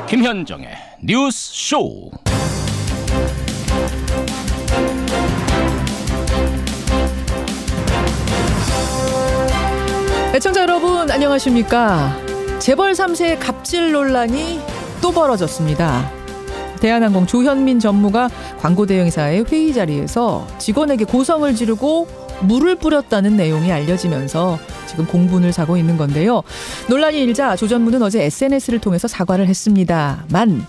김현정의 뉴스 쇼. 애청자 여러분 안녕하십니까. 재벌 3세의 갑질 논란이 또 벌어졌습니다. 대한항공 조현민 전무가 광고 대행사의 회의 자리에서 직원에게 고성을 지르고 물을 뿌렸다는 내용이 알려지면서 지금 공분을 사고 있는 건데요. 논란이 일자 조 전무는 어제 SNS를 통해서 사과를 했습니다만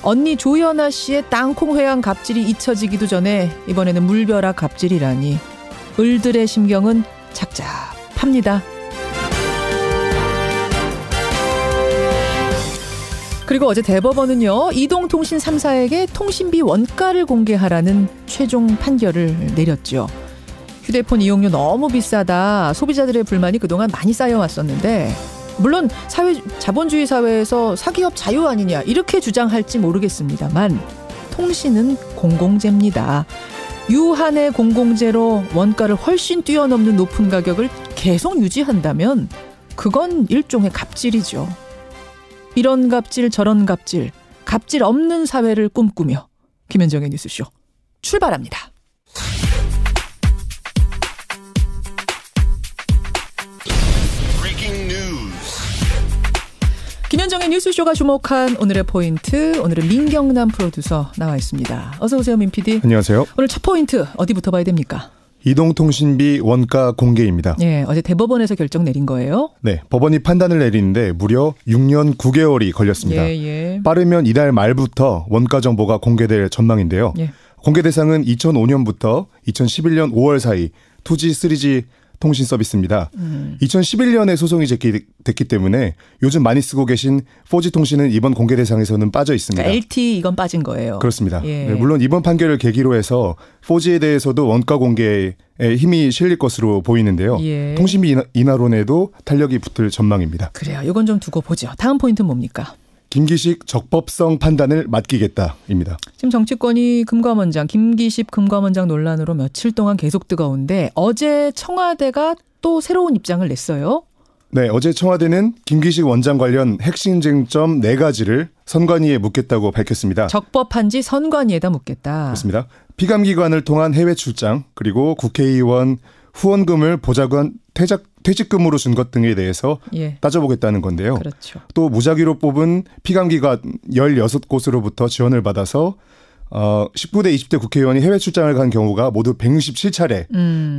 언니 조연아 씨의 땅콩 회항 갑질이 잊혀지기도 전에 이번에는 물벼락 갑질이라니 을들의 심경은 착잡합니다. 그리고 어제 대법원은요, 이동통신 3사에게 통신비 원가를 공개하라는 최종 판결을 내렸죠. 휴대폰 이용료 너무 비싸다, 소비자들의 불만이 그동안 많이 쌓여왔었는데 물론 자본주의 사회에서 사기업 자유 아니냐 이렇게 주장할지 모르겠습니다만 통신은 공공재입니다. 유한의 공공재로 원가를 훨씬 뛰어넘는 높은 가격을 계속 유지한다면 그건 일종의 갑질이죠. 이런 갑질 저런 갑질, 갑질 없는 사회를 꿈꾸며 김현정의 뉴스쇼 출발합니다. 김현정의 뉴스쇼가 주목한 오늘의 포인트, 오늘은 민경남 프로듀서 나와 있습니다. 어서 오세요, 민 PD. 안녕하세요. 오늘 첫 포인트 어디부터 봐야 됩니까? 이동통신비 원가 공개입니다. 네, 어제 대법원에서 결정 내린 거예요. 네, 법원이 판단을 내리는데 무려 6년 9개월이 걸렸습니다. 예. 빠르면 이달 말부터 원가 정보가 공개될 전망인데요. 예. 공개 대상은 2005년부터 2011년 5월 사이 2G, 3G 통신 서비스입니다. 2011년에 소송이 제기됐기 때문에 요즘 많이 쓰고 계신 4G 통신은 이번 공개 대상에서는 빠져 있습니다. 그러니까 LTE 이건 빠진 거예요. 그렇습니다. 예. 네, 물론 이번 판결을 계기로 해서 4G에 대해서도 원가 공개에 힘이 실릴 것으로 보이는데요. 예. 통신비 인하론에도 탄력이 붙을 전망입니다. 그래요. 이건 좀 두고 보죠. 다음 포인트는 뭡니까? 김기식 적법성 판단을 맡기겠다입니다. 지금 정치권이 김기식 금감원장 논란으로 며칠 동안 계속 뜨거운데 어제 청와대가 또 새로운 입장을 냈어요. 네, 어제 청와대는 김기식 원장 관련 핵심 쟁점 4가지를 선관위에 묻겠다고 밝혔습니다. 적법한지 선관위에다 묻겠다. 그렇습니다. 피감기관을 통한 해외 출장, 그리고 국회의원 후원금을 보좌관 퇴직금으로 준 것 등에 대해서 따져보겠다는 건데요. 그렇죠. 또 무작위로 뽑은 피감기관 16곳으로부터 지원을 받아서 19대 20대 국회의원이 해외 출장을 간 경우가 모두 167차례,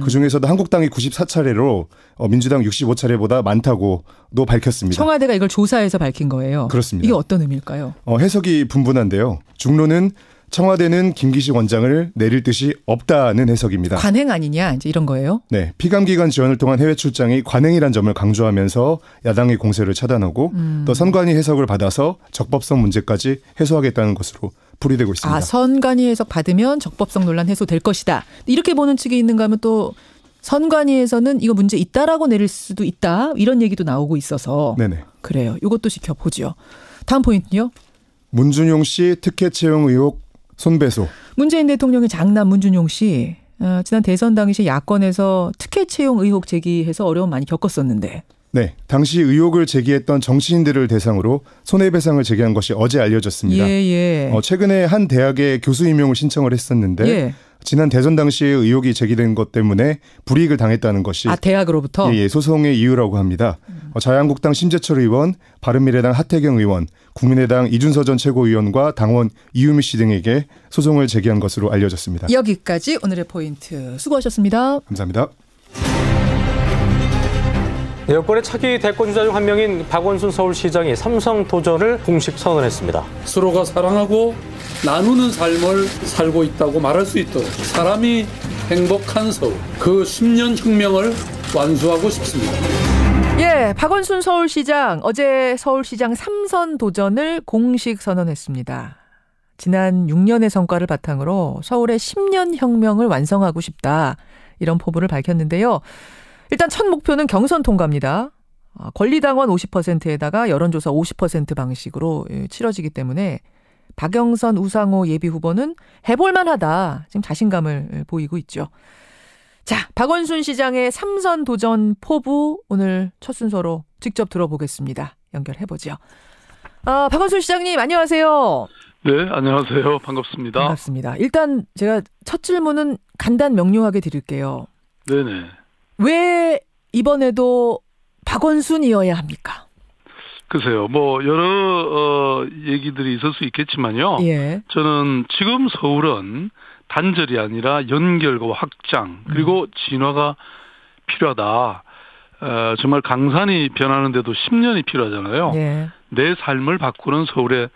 그중에서도 한국당이 94차례로 민주당 65차례보다 많다고도 밝혔습니다. 청와대가 이걸 조사해서 밝힌 거예요. 그렇습니다. 이게 어떤 의미일까요? 해석이 분분한데요. 중론은 청와대는 김기식 원장을 내릴 뜻이 없다는 해석입니다. 관행 아니냐 이제 이런 거예요? 네, 피감기관 지원을 통한 해외 출장이 관행이란 점을 강조하면서 야당의 공세를 차단하고 또 선관위 해석을 받아서 적법성 문제까지 해소하겠다는 것으로 풀이되고 있습니다. 선관위 해석 받으면 적법성 논란 해소될 것이다. 이렇게 보는 측이 있는가 하면 또 선관위에서는 이거 문제 있다라고 내릴 수도 있다. 이런 얘기도 나오고 있어서. 네네. 그래요. 이것도 지켜보죠. 다음 포인트요. 문준용 씨 특혜 채용 의혹 손배소. 문재인 대통령의 장남 문준용 씨 지난 대선 당시 야권에서 특혜 채용 의혹 제기해서 어려움 많이 겪었었는데. 네, 당시 의혹을 제기했던 정치인들을 대상으로 손해배상을 제기한 것이 어제 알려졌습니다. 최근에 한 대학에 교수 임용을 신청을 했었는데 지난 대선 당시에 의혹이 제기된 것 때문에 불이익을 당했다는 것이 대학으로부터 소송의 이유라고 합니다. 자유한국당 심재철 의원, 바른미래당 하태경 의원, 국민의당 이준서 전 최고위원과 당원 이유미 씨 등에게 소송을 제기한 것으로 알려졌습니다. 여기까지 오늘의 포인트. 수고하셨습니다. 감사합니다. 여권의 차기 대권 주자 중 한 명인 박원순 서울시장이 삼선 도전을 공식 선언했습니다. 서로가 사랑하고 나누는 삶을 살고 있다고 말할 수 있도록 사람이 행복한 서울, 그 10년 혁명을 완수하고 싶습니다. 박원순 서울시장 어제 서울시장 3선 도전을 공식 선언했습니다. 지난 6년의 성과를 바탕으로 서울의 10년 혁명을 완성하고 싶다. 이런 포부를 밝혔는데요. 일단 첫 목표는 경선 통과입니다. 권리당원 50%에다가 여론조사 50% 방식으로 치러지기 때문에 박영선, 우상호 예비후보는 해볼만 하다. 지금 자신감을 보이고 있죠. 자, 박원순 시장의 3선 도전 포부 오늘 첫 순서로 직접 들어보겠습니다. 연결해보죠. 박원순 시장님 안녕하세요. 네, 안녕하세요. 반갑습니다. 반갑습니다. 일단 제가 첫 질문은 간단 명료하게 드릴게요. 네네. 왜 이번에도 박원순이어야 합니까? 글쎄요. 뭐 여러 얘기들이 있을 수 있겠지만요. 예. 저는 지금 서울은 단절이 아니라 연결과 확장 그리고 진화가 필요하다. 정말 강산이 변하는데도 10년이 필요하잖아요. 예. 내 삶을 바꾸는 서울의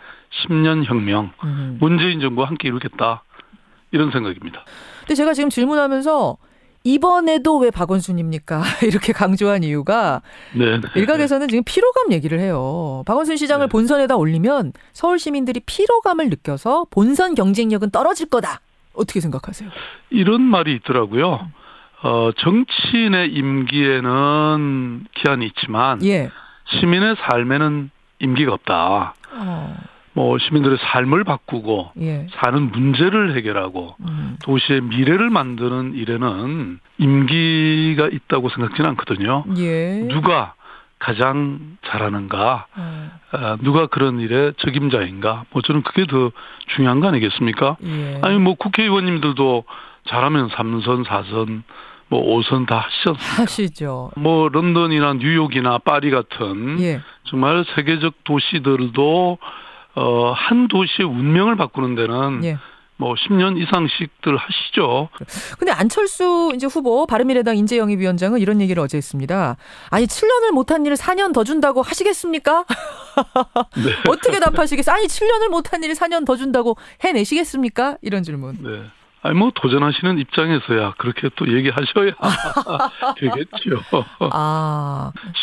10년 혁명. 문재인 정부와 함께 이루겠다. 이런 생각입니다. 근데 제가 지금 질문하면서 이번에도 왜 박원순입니까? 이렇게 강조한 이유가 네. 일각에서는 지금 피로감 얘기를 해요. 박원순 시장을 네. 본선에다 올리면 서울 시민들이 피로감을 느껴서 본선 경쟁력은 떨어질 거다. 어떻게 생각하세요? 이런 말이 있더라고요. 정치인의 임기에는 기한이 있지만 예. 시민의 삶에는 임기가 없다. 뭐 시민들의 삶을 바꾸고 예. 사는 문제를 해결하고 도시의 미래를 만드는 일에는 임기가 있다고 생각지는 않거든요. 예. 누가 가장 잘하는가, 누가 그런 일에 적임자인가, 뭐 저는 그게 더 중요한 거 아니겠습니까? 예. 아니 뭐 국회의원님들도 잘하면 3선, 4선, 뭐 5선 다 하시지 않습니까? 하시죠. 뭐 런던이나 뉴욕이나 파리 같은 예. 정말 세계적 도시들도 한 도시의 운명을 바꾸는 데는 예. 뭐 10년 이상씩들 하시죠. 근데 안철수 이제 후보 바른미래당 인재영입위원장은 이런 얘기를 어제 했습니다. 아니 7년을 못한 일을 4년 더 준다고 하시겠습니까? 네. 어떻게 답하시겠어요? 아니 7년을 못한 일을 4년 더 준다고 해내시겠습니까? 이런 질문. 네. 아니 뭐 도전하시는 입장에서야 그렇게 또 얘기하셔야 되겠죠.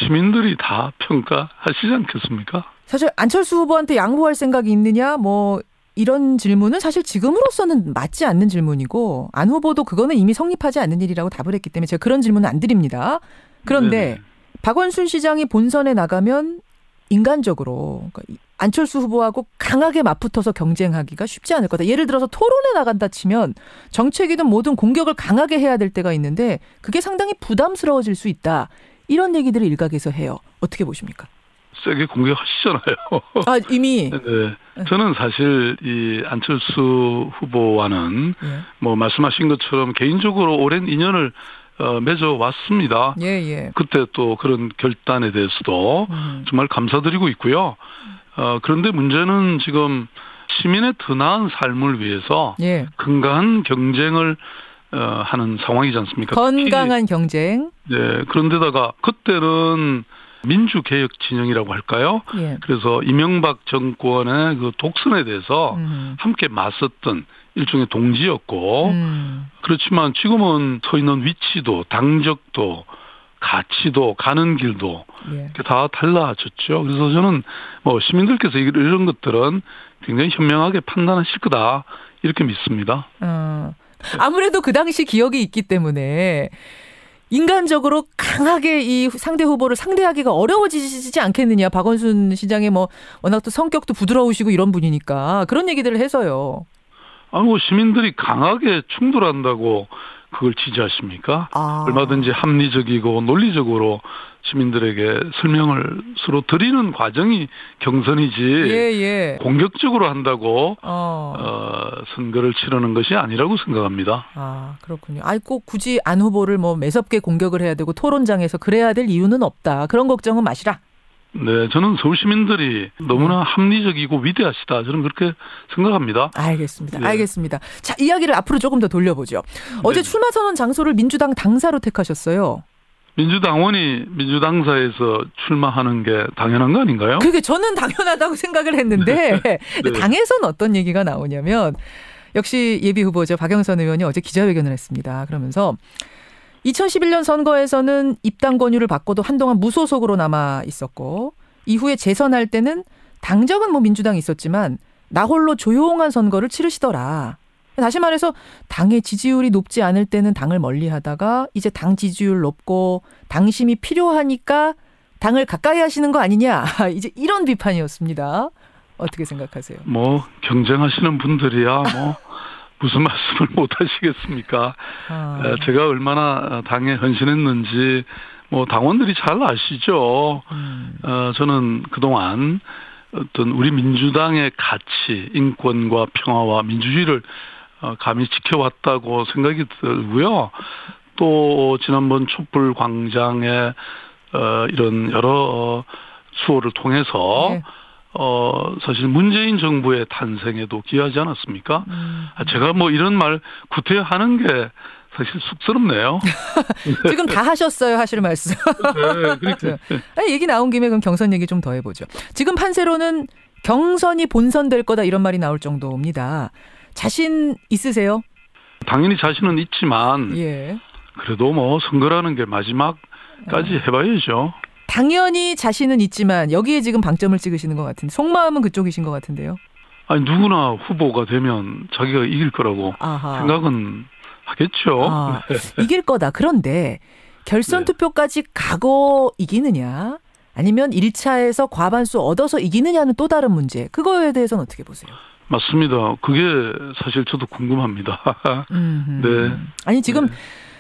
시민들이 다 평가하시지 않겠습니까? 사실 안철수 후보한테 양보할 생각이 있느냐 뭐 이런 질문은 사실 지금으로서는 맞지 않는 질문이고 안 후보도 그거는 이미 성립하지 않는 일이라고 답을 했기 때문에 제가 그런 질문은 안 드립니다. 그런데 네네. 박원순 시장이 본선에 나가면 인간적으로 그러니까 안철수 후보하고 강하게 맞붙어서 경쟁하기가 쉽지 않을 거다. 예를 들어서 토론에 나간다 치면 정책이든 뭐든 공격을 강하게 해야 될 때가 있는데 그게 상당히 부담스러워질 수 있다. 이런 얘기들을 일각에서 해요. 어떻게 보십니까? 세게 공격하시잖아요. 이미. 네. 저는 사실 이 안철수 후보와는 뭐 말씀하신 것처럼 개인적으로 오랜 인연을 맺어왔습니다. 예. 그때 또 그런 결단에 대해서도 정말 감사드리고 있고요. 그런데 문제는 지금 시민의 더 나은 삶을 위해서 건강한 경쟁을 하는 상황이지 않습니까? 건강한 경쟁. 네. 그런데다가 그때는 민주개혁 진영이라고 할까요? 그래서 이명박 정권의 그 독선에 대해서 함께 맞섰던 일종의 동지였고 그렇지만 지금은 서 있는 위치도 당적도 가치도 가는 길도 다 달라졌죠. 그래서 저는 뭐 시민들께서 이런 것들은 굉장히 현명하게 판단하실 거다 이렇게 믿습니다. 아무래도 그 당시 기억이 있기 때문에 인간적으로 강하게 이 상대 후보를 상대하기가 어려워지지 않겠느냐. 박원순 시장의 뭐 워낙 또 성격도 부드러우시고 이런 분이니까 그런 얘기들을 해서요. 뭐 시민들이 강하게 충돌한다고 그걸 지지하십니까? 얼마든지 합리적이고 논리적으로 시민들에게 설명을 서로 드리는 과정이 경선이지 공격적으로 한다고 선거를 치르는 것이 아니라고 생각합니다. 그렇군요. 꼭 굳이 안 후보를 뭐 매섭게 공격을 해야 되고 토론장에서 그래야 될 이유는 없다. 그런 걱정은 마시라. 네, 저는 서울 시민들이 너무나 합리적이고 위대하시다. 저는 그렇게 생각합니다. 알겠습니다. 알겠습니다. 자, 이야기를 앞으로 조금 더 돌려보죠. 어제 출마 선언 장소를 민주당 당사로 택하셨어요. 민주당원이 민주당사에서 출마하는 게 당연한 거 아닌가요? 그게 저는 당연하다고 생각을 했는데 당에서는 어떤 얘기가 나오냐면 역시 예비 후보죠. 박영선 의원이 어제 기자회견을 했습니다. 그러면서 2011년 선거에서는 입당 권유를 받고도 한동안 무소속으로 남아 있었고 이후에 재선할 때는 당적은 뭐 민주당이 있었지만 나 홀로 조용한 선거를 치르시더라. 다시 말해서 당의 지지율이 높지 않을 때는 당을 멀리하다가 이제 당 지지율 높고 당심이 필요하니까 당을 가까이 하시는 거 아니냐. 이제 이런 비판이었습니다. 어떻게 생각하세요? 뭐 경쟁하시는 분들이야 뭐 무슨 말씀을 못 하시겠습니까? 제가 얼마나 당에 헌신했는지 뭐 당원들이 잘 아시죠. 저는 그동안 어떤 우리 민주당의 가치, 인권과 평화와 민주주의를 감히 지켜왔다고 생각이 들고요. 또 지난번 촛불 광장에 이런 여러 수호를 통해서 네. 사실 문재인 정부의 탄생에도 기여하지 않았습니까? 제가 뭐 이런 말 구태하는 게 사실 쑥스럽네요. 지금 다 하셨어요, 하실 말씀. 네, 그렇죠. 얘기 나온 김에 그럼 경선 얘기 좀 더 해보죠. 지금 판세로는 경선이 본선될 거다 이런 말이 나올 정도입니다. 자신 있으세요? 당연히 자신은 있지만 예. 그래도 뭐 선거라는 게 마지막까지 해봐야죠. 당연히 자신은 있지만 여기에 지금 방점을 찍으시는 것 같은데 속마음은 그쪽이신 것 같은데요. 아니 누구나 후보가 되면 자기가 이길 거라고 아하. 생각은 하겠죠. 네. 이길 거다. 그런데 결선 투표까지 가고 이기느냐 아니면 1차에서 과반수 얻어서 이기느냐는 또 다른 문제. 그거에 대해서는 어떻게 보세요? 맞습니다. 그게 사실 저도 궁금합니다. 네. 아니 지금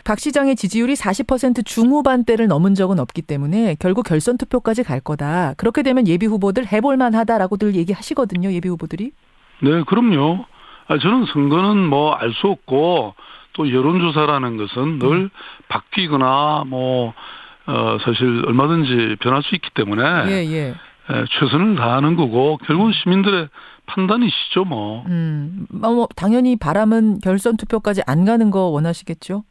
박 시장의 지지율이 40% 중후반대를 넘은 적은 없기 때문에 결국 결선 투표까지 갈 거다. 그렇게 되면 예비 후보들 해볼 만하다라고들 얘기하시거든요. 예비 후보들이. 네, 그럼요. 저는 선거는 뭐 알 수 없고 또 여론조사라는 것은 늘 바뀌거나 뭐 사실 얼마든지 변할 수 있기 때문에 최선을 다하는 거고 결국은 시민들의 판단이시죠 뭐. 뭐 당연히 바람은 결선 투표까지 안 가는 거 원하시겠죠?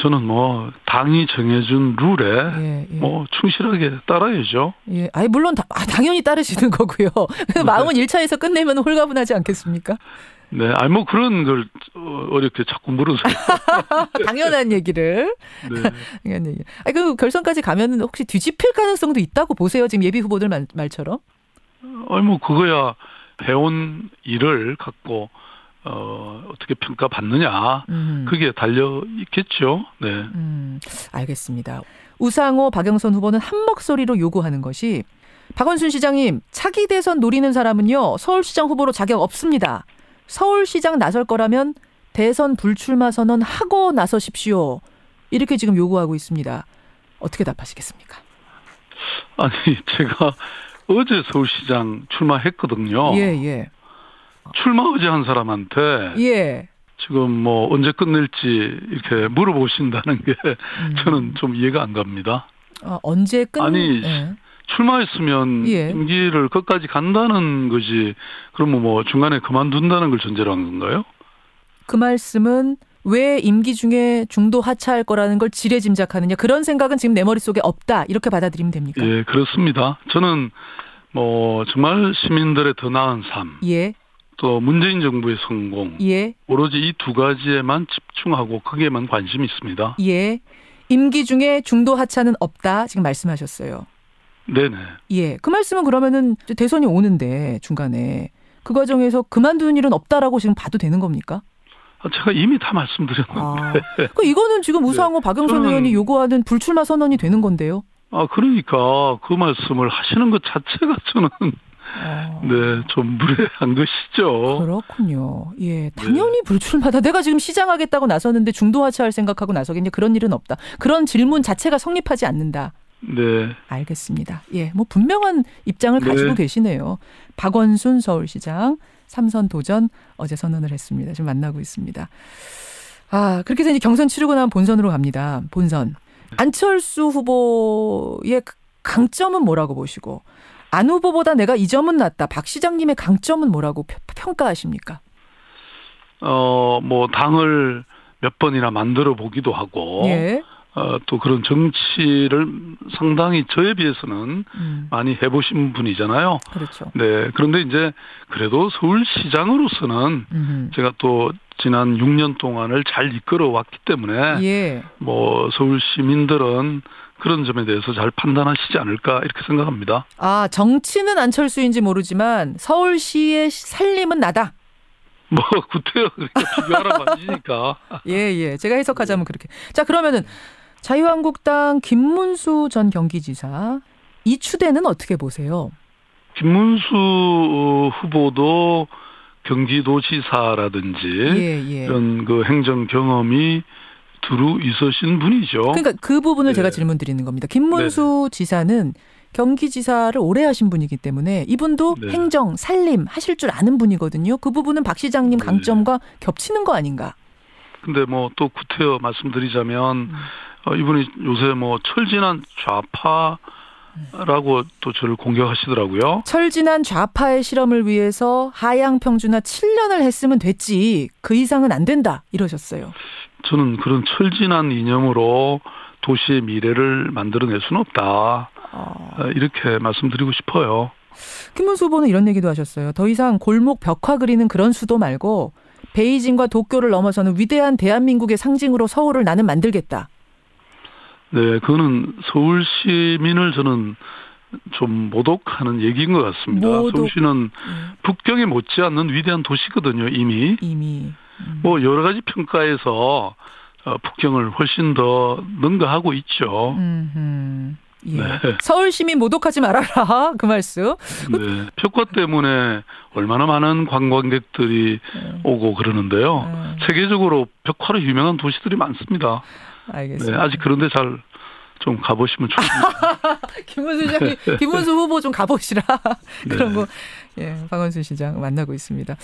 저는 뭐 당이 정해준 룰에 뭐 충실하게 따라야죠. 예, 아니 물론 당연히 따르시는 거고요. 마음은 1차에서 끝내면 홀가분하지 않겠습니까? 네, 아니 뭐 그런 걸 어렵게 자꾸 물으세요. 당연한 얘기를. 네. 당연한 얘기. 아니 그 결선까지 가면은 혹시 뒤집힐 가능성도 있다고 보세요. 지금 예비 후보들 말처럼. 아니 뭐 그거야 해온 일을 갖고. 어떻게 평가받느냐 그게 달려 있겠죠. 네. 알겠습니다. 우상호 박영선 후보는 한 목소리로 요구하는 것이 박원순 시장님 차기 대선 노리는 사람은요 서울시장 후보로 자격 없습니다. 서울시장 나설 거라면 대선 불출마 선언 하고 나서십시오. 이렇게 지금 요구하고 있습니다. 어떻게 답하시겠습니까? 아니 제가 어제 서울시장 출마했거든요. 예. 출마 의지한 사람한테 지금 뭐 언제 끝낼지 이렇게 물어보신다는 게 저는 좀 이해가 안 갑니다. 언제 아니 출마했으면 임기를 끝까지 간다는 거지. 그러면 뭐 중간에 그만둔다는 걸 전제로 한 건가요? 그 말씀은 왜 임기 중에 중도 하차할 거라는 걸 지레짐작하느냐. 그런 생각은 지금 내 머릿속에 없다. 이렇게 받아들이면 됩니까? 예, 그렇습니다. 저는 뭐 정말 시민들의 더 나은 삶. 또 문재인 정부의 성공. 오로지 이 두 가지에만 집중하고 거기에만 관심이 있습니다. 임기 중에 중도 하차는 없다. 지금 말씀하셨어요. 네네. 그 말씀은 그러면은 대선이 오는데 중간에 그 과정에서 그만두는 일은 없다라고 지금 봐도 되는 겁니까? 제가 이미 다 말씀드렸는데. 이거는 지금 우상호 박영선 의원이 요구하는 불출마 선언이 되는 건데요. 그러니까 그 말씀을 하시는 것 자체가 저는 좀 무례한 것이죠. 그렇군요. 당연히 불출마다. 내가 지금 시장하겠다고 나섰는데 중도 하차할 생각하고 나서겠냐. 그런 일은 없다. 그런 질문 자체가 성립하지 않는다. 네. 알겠습니다. 뭐 분명한 입장을 가지고 계시네요. 박원순 서울시장 3선 도전 어제 선언을 했습니다. 지금 만나고 있습니다. 그렇게 해서 이제 경선 치르고 나면 본선으로 갑니다. 본선. 안철수 후보의 강점은 뭐라고 보시고 안 후보보다 내가 이 점은 낫다. 박 시장님의 강점은 뭐라고 평가하십니까? 뭐 당을 몇 번이나 만들어 보기도 하고 또 그런 정치를 상당히 저에 비해서는 많이 해보신 분이잖아요. 그렇죠. 네. 그런데 이제 그래도 서울시장으로서는 제가 또 지난 6년 동안을 잘 이끌어 왔기 때문에 뭐 서울 시민들은 그런 점에 대해서 잘 판단하시지 않을까 이렇게 생각합니다. 정치는 안철수인지 모르지만 서울시의 살림은 나다. 뭐 구태여 그렇게 비교하라고 하시니까. 제가 해석하자면 그렇게. 자 그러면은 자유한국당 김문수 전 경기지사 이 추대는 어떻게 보세요? 김문수 후보도 경기도지사라든지 이런 그 행정 경험이 두루 있으신 분이죠. 그러니까 그 부분을 제가 질문 드리는 겁니다. 김문수 지사는 경기지사를 오래 하신 분이기 때문에 이분도 네. 행정, 살림 하실 줄 아는 분이거든요. 그 부분은 박 시장님 강점과 겹치는 거 아닌가? 근데 뭐 또 구태여 말씀드리자면 이분이 요새 뭐 철진한 좌파라고 또 저를 공격하시더라고요. 철진한 좌파의 실험을 위해서 하향 평준화 7년을 했으면 됐지 그 이상은 안 된다 이러셨어요. 저는 그런 철진한 이념으로 도시의 미래를 만들어낼 수는 없다. 이렇게 말씀드리고 싶어요. 김문수 후보는 이런 얘기도 하셨어요. 더 이상 골목 벽화 그리는 그런 수도 말고 베이징과 도쿄를 넘어서는 위대한 대한민국의 상징으로 서울을 나는 만들겠다. 네, 그거는 서울 시민을 저는 좀 모독하는 얘기인 것 같습니다. 서울시는 북경에 못지않는 위대한 도시거든요, 이미. 뭐 여러 가지 평가에서 북경을 훨씬 더 능가하고 있죠. 예. 네. 서울 시민 모독하지 말아라 그 말씀. 네. 벽화 때문에 얼마나 많은 관광객들이 오고 그러는데요. 세계적으로 벽화로 유명한 도시들이 많습니다. 알겠습니다. 네, 아직 그런데 잘 좀 가보시면 좋습니다. 김문수 시장님, 김문수 후보 좀 가보시라. 그런 거. 예, 박원순 시장 만나고 있습니다.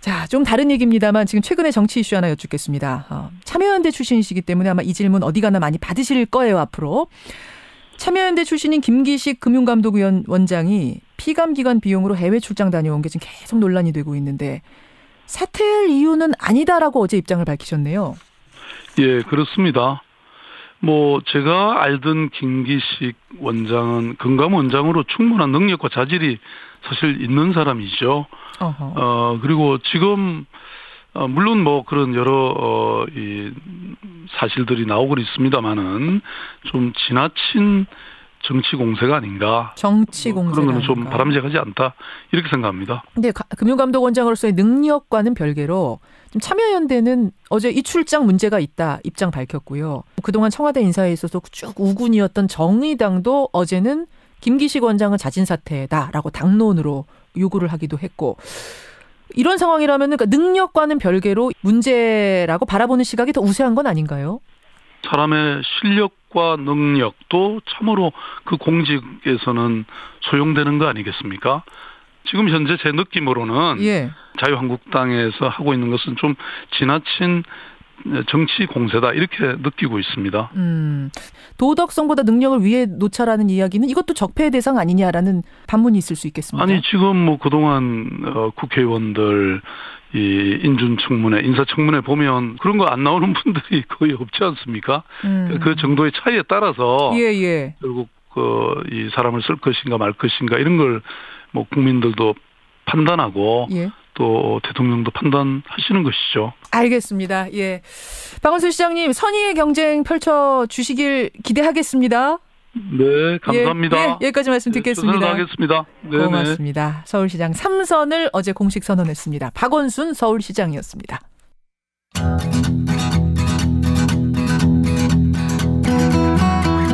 자, 좀 다른 얘기입니다만 지금 최근에 정치 이슈 하나 여쭙겠습니다. 참여연대 출신이시기 때문에 아마 이 질문 어디 가나 많이 받으실 거예요, 앞으로. 참여연대 출신인 김기식 금융감독원장이 피감기관 비용으로 해외 출장 다녀온 게 지금 계속 논란이 되고 있는데 사퇴할 이유는 아니다라고 어제 입장을 밝히셨네요. 예, 그렇습니다. 뭐 제가 알던 김기식 원장은 금감원장으로 충분한 능력과 자질이 사실 있는 사람이죠. 그리고 지금 물론 뭐 그런 여러 이 사실들이 나오고 있습니다만은 좀 지나친 정치 공세가 아닌가. 정치 공세가 그런 거는 좀 바람직하지 않다 이렇게 생각합니다. 근데 금융감독원장으로서의 능력과는 별개로 좀 참여연대는 어제 이 출장 문제가 있다 입장 밝혔고요. 그동안 청와대 인사에 있어서 쭉 우군이었던 정의당도 어제는 김기식 원장은 자진 사퇴다라고 당론으로 요구를 하기도 했고. 이런 상황이라면 그러니까 능력과는 별개로 문제라고 바라보는 시각이 더 우세한 건 아닌가요? 사람의 실력과 능력도 참으로 그 공직에서는 소용되는 거 아니겠습니까? 지금 현재 제 느낌으로는 자유한국당에서 하고 있는 것은 좀 지나친 정치 공세다 이렇게 느끼고 있습니다. 도덕성보다 능력을 위에 놓자라는 이야기는 이것도 적폐의 대상 아니냐라는 반문이 있을 수 있겠습니다. 아니 지금 뭐 그동안 국회의원들 이 인준청문회, 인사청문회 보면 그런 거 안 나오는 분들이 거의 없지 않습니까? 그 정도의 차이에 따라서 결국 이 사람을 쓸 것인가 말 것인가 이런 걸 뭐 국민들도 판단하고 또 대통령도 판단하시는 것이죠. 알겠습니다. 예, 박원순 시장님 선의의 경쟁 펼쳐주시길 기대하겠습니다. 네, 감사합니다. 여기까지 말씀 듣겠습니다. 최선을 다하겠습니다. 네네. 고맙습니다. 서울시장 3선을 어제 공식 선언했습니다. 박원순 서울시장이었습니다.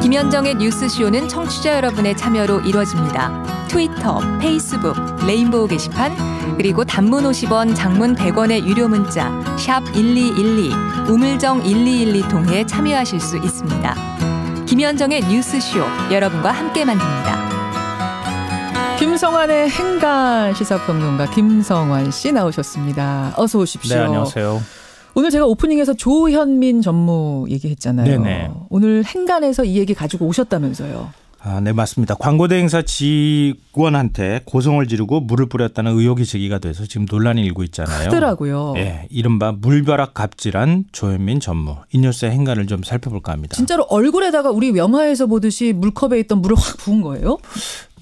김현정의 뉴스쇼는 청취자 여러분의 참여로 이루어집니다. 트위터, 페이스북, 레인보우 게시판, 그리고 단문 50원, 장문 100원의 유료 문자 샵 1212, 우물정 1212 통해 참여하실 수 있습니다. 김현정의 뉴스쇼, 여러분과 함께 만듭니다. 김성환의 행간 시사평론가 김성환 씨 나오셨습니다. 어서 오십시오. 네, 안녕하세요. 오늘 제가 오프닝에서 조현민 전무 얘기했잖아요. 네네. 오늘 행간에서 이 얘기 가지고 오셨다면서요. 네, 맞습니다. 광고대 행사 직원한테 고성을 지르고 물을 뿌렸다는 의혹이 제기가 돼서 지금 논란이 일고 있잖아요. 크더라고요. 네, 이른바 물벼락 갑질한 조현민 전무. 이 뉴스의 행간을 좀 살펴볼까 합니다. 진짜로 얼굴에다가 우리 영화에서 보듯이 물컵에 있던 물을 확 부은 거예요?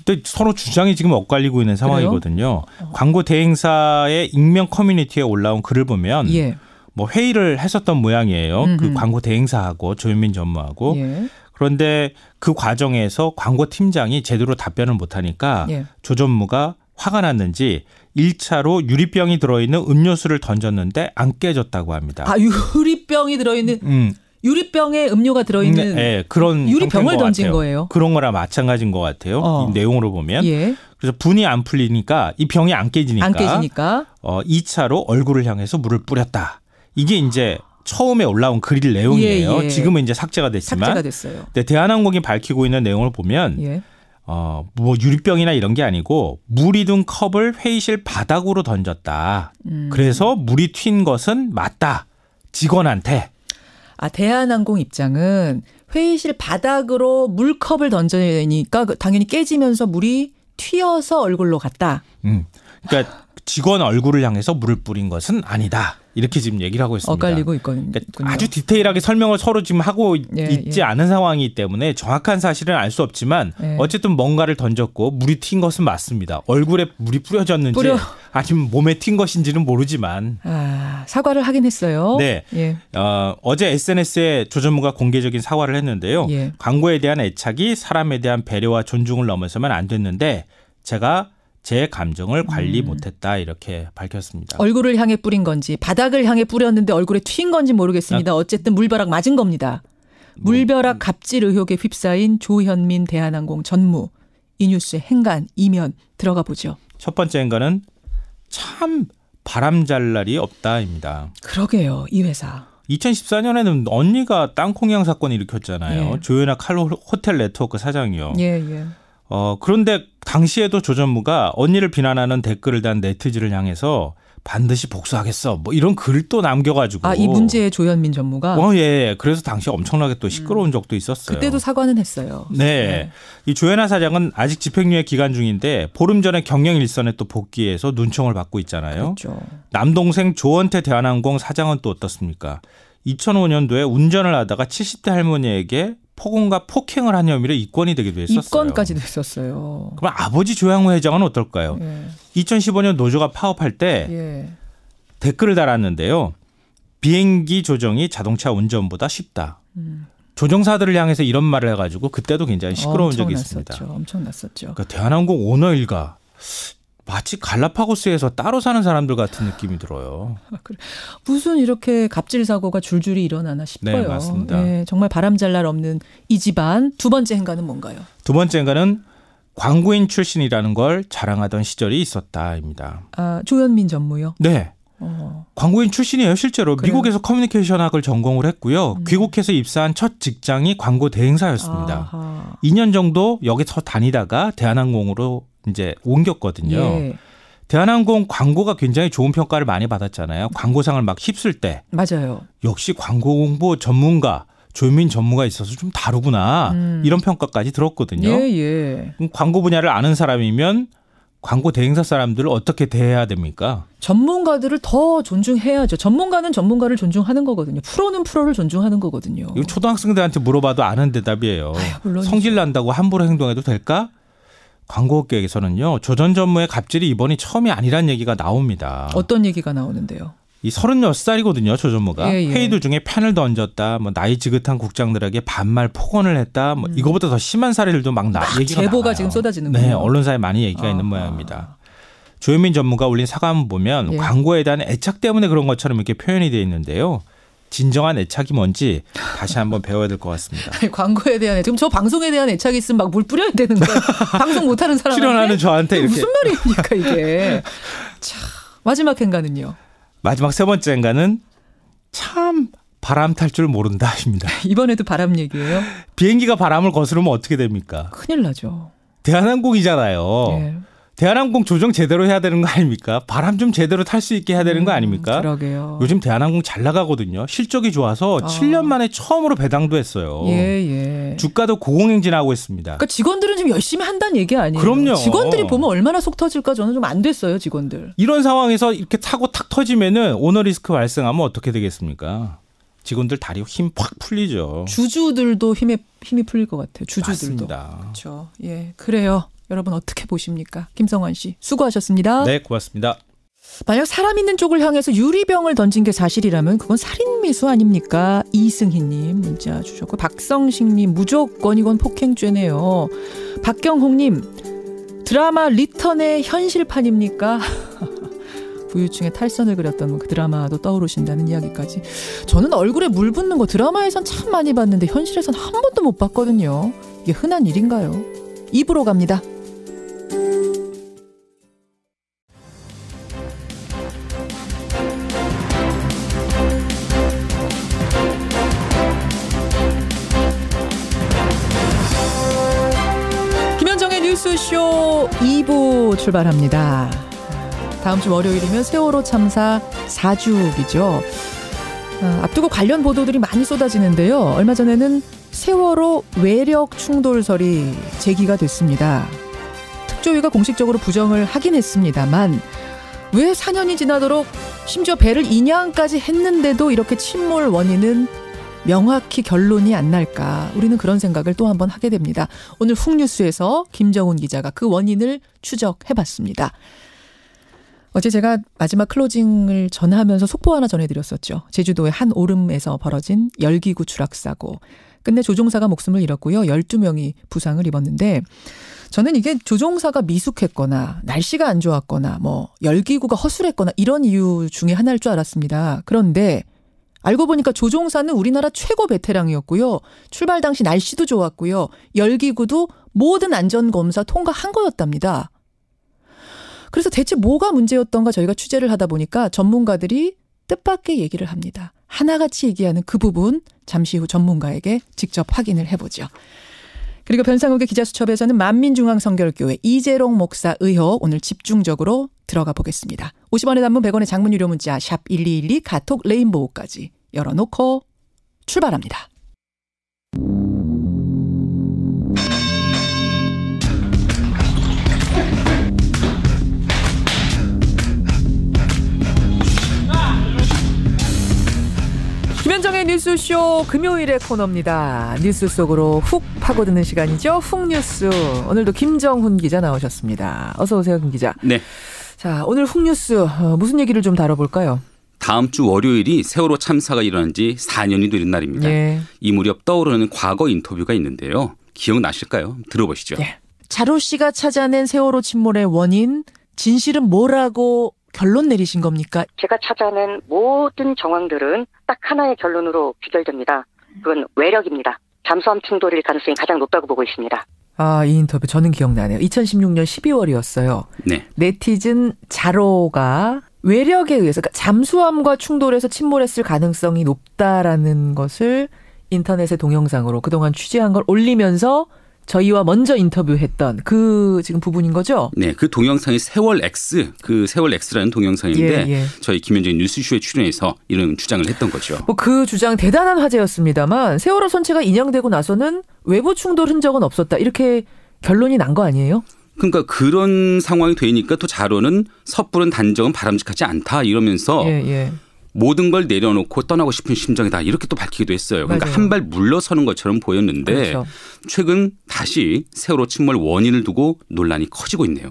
근데 서로 주장이 지금 엇갈리고 있는 상황이거든요. 광고 대행사의 익명 커뮤니티에 올라온 글을 보면 뭐 회의를 했었던 모양이에요. 그 광고 대행사하고 조현민 전무하고. 그런데 그 과정에서 광고팀장이 제대로 답변을 못하니까 조 전무가 화가 났는지 1차로 유리병이 들어있는 음료수를 던졌는데 안 깨졌다고 합니다. 유리병이 들어있는 유리병에 음료가 들어있는 그런 유리병을 던진 거예요. 그런 거랑 마찬가지인 것 같아요. 이 내용으로 보면. 그래서 분이 안 풀리니까 이 병이 안 깨지니까 2차로 얼굴을 향해서 물을 뿌렸다. 이게 이제 처음에 올라온 글 내용이에요. 지금은 이제 삭제가 됐지만. 삭제가 됐어요. 근데 대한항공이 밝히고 있는 내용을 보면 뭐 유리병이나 이런 게 아니고 물이 든 컵을 회의실 바닥으로 던졌다. 그래서 물이 튄 것은 맞다. 직원한테. 대한항공 입장은 회의실 바닥으로 물컵을 던져내니까 당연히 깨지면서 물이 튀어서 얼굴로 갔다. 그러니까 직원 얼굴을 향해서 물을 뿌린 것은 아니다. 이렇게 지금 얘기를 하고 있습니다. 엇갈리고 있거든요. 그러니까 아주 디테일하게 설명을 서로 지금 하고 있지 않은 상황이기 때문에 정확한 사실은 알 수 없지만 어쨌든 뭔가를 던졌고 물이 튄 것은 맞습니다. 얼굴에 물이 뿌려졌는지 아니면 몸에 튄 것인지는 모르지만. 사과를 하긴 했어요. 네. 어제 SNS에 조 전무가 공개적인 사과를 했는데요. 광고에 대한 애착이 사람에 대한 배려와 존중을 넘어서면 안 됐는데 제가 제 감정을 관리 못했다 이렇게 밝혔습니다. 얼굴을 향해 뿌린 건지 바닥을 향해 뿌렸는데 얼굴에 튄 건지 모르겠습니다. 어쨌든 물벼락 맞은 겁니다. 물벼락 갑질 의혹에 휩싸인 조현민 대한항공 전무. 이 뉴스의 행간, 이면 들어가 보죠. 첫 번째 행간은 참 바람잘 날이 없다입니다. 그러게요. 이 회사. 2014년에는 언니가 땅콩이양 사건을 일으켰잖아요. 조현아 칼 호텔 네트워크 사장이요. 그런데 당시에도 조 전무가 언니를 비난하는 댓글을 단 네티즌을 향해서 반드시 복수하겠어. 뭐 이런 글을 또 남겨가지고. 이 문제의 조현민 전무가. 예. 그래서 당시 엄청나게 또 시끄러운 적도 있었어요. 그때도 사과는 했어요. 네. 이 조현아 사장은 아직 집행유예 기간 중인데 보름 전에 경영 일선에 또 복귀해서 눈총을 받고 있잖아요. 그렇죠. 남동생 조원태 대한항공 사장은 또 어떻습니까? 2005년도에 운전을 하다가 70대 할머니에게 폭언과 폭행을 한 혐의로 입건이 되기도 했었어요. 입건까지도 했었어요. 그럼 아버지 조양호 회장은 어떨까요? 2015년 노조가 파업할 때 댓글을 달았는데요. 비행기 조정이 자동차 운전보다 쉽다. 조종사들을 향해서 이런 말을 해가지고 그때도 굉장히 시끄러운 적이 있습니다. 엄청났었죠. 그러니까 대한항공 오너 일가 마치 갈라파고스에서 따로 사는 사람들 같은 느낌이 들어요. 무슨 이렇게 갑질 사고가 줄줄이 일어나나 싶어요. 네, 맞습니다. 정말 바람잘 날 없는 이 집안. 두 번째 행간은 뭔가요? 두 번째 행간은 광고인 출신이라는 걸 자랑하던 시절이 있었다입니다. 조현민 전무요? 네. 광고인 출신이에요. 실제로. 그래요? 미국에서 커뮤니케이션 학을 전공을 했고요. 귀국해서 입사한 첫 직장이 광고 대행사였습니다. 2년 정도 여기서 다니다가 대한항공으로 이제 옮겼거든요. 대한항공 광고가 굉장히 좋은 평가를 많이 받았잖아요. 광고상을 막 휩쓸 때. 맞아요. 역시 광고 홍보 전문가, 조현민 전무가 있어서 좀 다르구나. 이런 평가까지 들었거든요. 광고 분야를 아는 사람이면 광고 대행사 사람들을 어떻게 대해야 됩니까? 전문가들을 더 존중해야죠. 전문가는 전문가를 존중하는 거거든요. 프로는 프로를 존중하는 거거든요. 이거 초등학생들한테 물어봐도 아는 대답이에요. 성질 난다고 함부로 행동해도 될까? 광고업계에서는요. 조 전 전무의 갑질이 이번이 처음이 아니란 얘기가 나옵니다. 어떤 얘기가 나오는데요? 이 36살이거든요. 조 전무가. 회의 도중에 펜을 던졌다. 뭐 나이 지긋한 국장들에게 반말 폭언을 했다. 뭐 이거보다 더 심한 사례들도 막 얘기가 제보가 나와요. 지금 쏟아지는군요. 네. 언론사에 많이 얘기가 있는 모양입니다. 조현민 전무가 올린 사과문 보면 광고에 대한 애착 때문에 그런 것처럼 이렇게 표현이 되어 있는데요. 진정한 애착이 뭔지 다시 한번 배워야 될 것 같습니다. 아니, 광고에 대한 지금 저 방송에 대한 애착이 있으면 막 물 뿌려야 되는 거예요. 방송 못하는 사람한테. 출연하는 저한테 이렇게. 무슨 말입니까 이게. 자, 마지막 행간은요. 마지막 세 번째 행간은 참 바람 탈 줄 모른다입니다. 이번에도 바람 얘기예요? 비행기가 바람을 거스르면 어떻게 됩니까? 큰일 나죠. 대한항공이잖아요. 대한항공 조정 제대로 해야 되는 거 아닙니까? 바람 좀 제대로 탈 수 있게 해야 되는 거 아닙니까? 그러게요. 요즘 대한항공 잘 나가거든요. 실적이 좋아서 7년 만에 처음으로 배당도 했어요. 주가도 고공행진하고 있습니다. 그러니까 직원들은 지금 열심히 한다는 얘기 아니에요? 그럼요. 직원들이 보면 얼마나 속 터질까 저는 좀 안 됐어요. 직원들. 이런 상황에서 이렇게 사고 탁 터지면은 오너 리스크 발생하면 어떻게 되겠습니까? 직원들 다리 힘 팍 풀리죠. 주주들도 힘이 풀릴 것 같아요. 주주들도. 맞습니다. 그렇죠. 그래요. 여러분 어떻게 보십니까? 김성환 씨 수고하셨습니다. 네, 고맙습니다. 만약 사람 있는 쪽을 향해서 유리병을 던진 게 사실이라면 그건 살인미수 아닙니까? 이승희님 문자 주셨고 박성식님 무조건 이건 폭행죄네요. 박경홍님 드라마 리턴의 현실판입니까? 부유층의 탈선을 그렸던 그 드라마도 떠오르신다는 이야기까지. 저는 얼굴에 물 붓는 거 드라마에선 참 많이 봤는데 현실에선 한 번도 못 봤거든요. 이게 흔한 일인가요? 입으로 갑니다. 출발합니다. 다음 주 월요일이면 세월호 참사 4주기죠. 앞두고 관련 보도들이 많이 쏟아지는데요. 얼마 전에는 세월호 외력 충돌설이 제기가 됐습니다. 특조위가 공식적으로 부정을 하긴 했습니다만 왜 4년이 지나도록 심지어 배를 인양까지 했는데도 이렇게 침몰 원인은 명확히 결론이 안 날까. 우리는 그런 생각을 또 한 번 하게 됩니다. 오늘 훅뉴스에서 김정훈 기자가 그 원인을 추적해봤습니다. 어제 제가 마지막 클로징을 전하면서 속보 하나 전해드렸었죠. 제주도의 한 오름에서 벌어진 열기구 추락사고. 끝내 조종사가 목숨을 잃었고요. 12명이 부상을 입었는데 저는 이게 조종사가 미숙했거나 날씨가 안 좋았거나 뭐 열기구가 허술했거나 이런 이유 중에 하나일 줄 알았습니다. 그런데 알고 보니까 조종사는 우리나라 최고 베테랑이었고요. 출발 당시 날씨도 좋았고요. 열기구도 모든 안전검사 통과한 거였답니다. 그래서 대체 뭐가 문제였던가 저희가 취재를 하다 보니까 전문가들이 뜻밖의 얘기를 합니다. 하나같이 얘기하는 그 부분 잠시 후 전문가에게 직접 확인을 해보죠. 그리고 변상욱의 기자수첩에서는 만민중앙성결교회 이재롱 목사 의혹 오늘 집중적으로 들어가 보겠습니다. 50원의 단문 100원의 장문 유료 문자 샵 1212 카톡 레인보우까지 열어놓고 출발합니다. 김현정의 뉴스쇼 금요일의 코너입니다. 뉴스 속으로 훅 파고드는 시간이죠. 훅뉴스. 오늘도 김정훈 기자 나오셨습니다. 어서 오세요, 김 기자. 네. 자, 오늘 훅뉴스 무슨 얘기를 좀 다뤄볼까요? 다음 주 월요일이 세월호 참사가 일어난 지 4년이 되는 날입니다. 예. 이 무렵 떠오르는 과거 인터뷰가 있는데요. 기억나실까요? 들어보시죠. 예. 자로 씨가 찾아낸 세월호 침몰의 원인, 진실은 뭐라고 결론 내리신 겁니까? 제가 찾아낸 모든 정황들은 딱 하나의 결론으로 귀결됩니다. 그건 외력입니다. 잠수함 충돌일 가능성이 가장 높다고 보고 있습니다. 아, 이 인터뷰 저는 기억나네요. 2016년 12월이었어요. 네. 네티즌 자로가 외력에 의해서 그러니까 잠수함과 충돌해서 침몰했을 가능성이 높다라는 것을 인터넷에 동영상으로 그동안 취재한 걸 올리면서 저희와 먼저 인터뷰했던 그 지금 부분인 거죠? 네, 그 동영상이 세월 X, 그 세월 X라는 동영상인데 저희 김현정 뉴스쇼에 출연해서 이런 주장을 했던 거죠. 뭐 그 주장 대단한 화제였습니다만 세월호 선체가 인양되고 나서는 외부 충돌 흔적은 없었다. 이렇게 결론이 난 거 아니에요? 그러니까 그런 상황이 되니까 또 자로는 섣부른 단정은 바람직하지 않다 이러면서 모든 걸 내려놓고 떠나고 싶은 심정이다 이렇게 또 밝히기도 했어요. 그러니까 한 발 물러서는 것처럼 보였는데 그렇죠. 최근 다시 세월호 침몰 원인을 두고 논란이 커지고 있네요.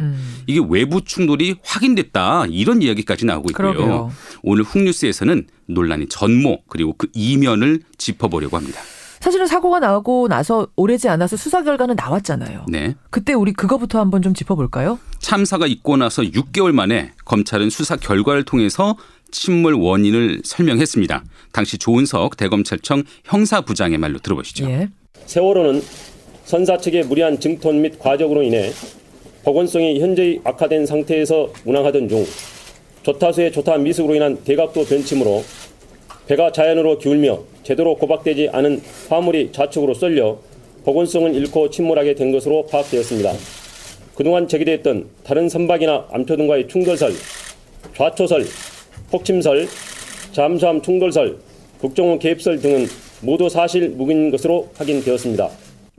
이게 외부 충돌이 확인됐다 이런 이야기까지 나오고 있고요. 그러게요. 오늘 훅뉴스에서는 논란의 전모 그리고 그 이면을 짚어보려고 합니다. 사실은 사고가 나고 나서 오래지 않아서 수사 결과는 나왔잖아요. 네. 그때 우리 그거부터 한번 좀 짚어볼까요? 참사가 있고 나서 6개월 만에 검찰은 수사 결과를 통해서 침몰 원인을 설명했습니다. 당시 조은석 대검찰청 형사부장의 말로 들어보시죠. 예. 세월호는 선사 측의 무리한 증톤 및 과적으로 인해 복원성이 현저히 악화된 상태에서 운항하던 중 조타수의 조타 미숙으로 인한 대각도 변침으로 배가 자연으로 기울며 제대로 고박되지 않은 화물이 좌측으로 쏠려 복원성을 잃고 침몰하게 된 것으로 파악되었습니다. 그동안 제기됐던 다른 선박이나 암초 등과의 충돌설, 좌초설, 폭침설, 잠수함 충돌설, 국정원 개입설 등은 모두 사실 무근인 것으로 확인되었습니다.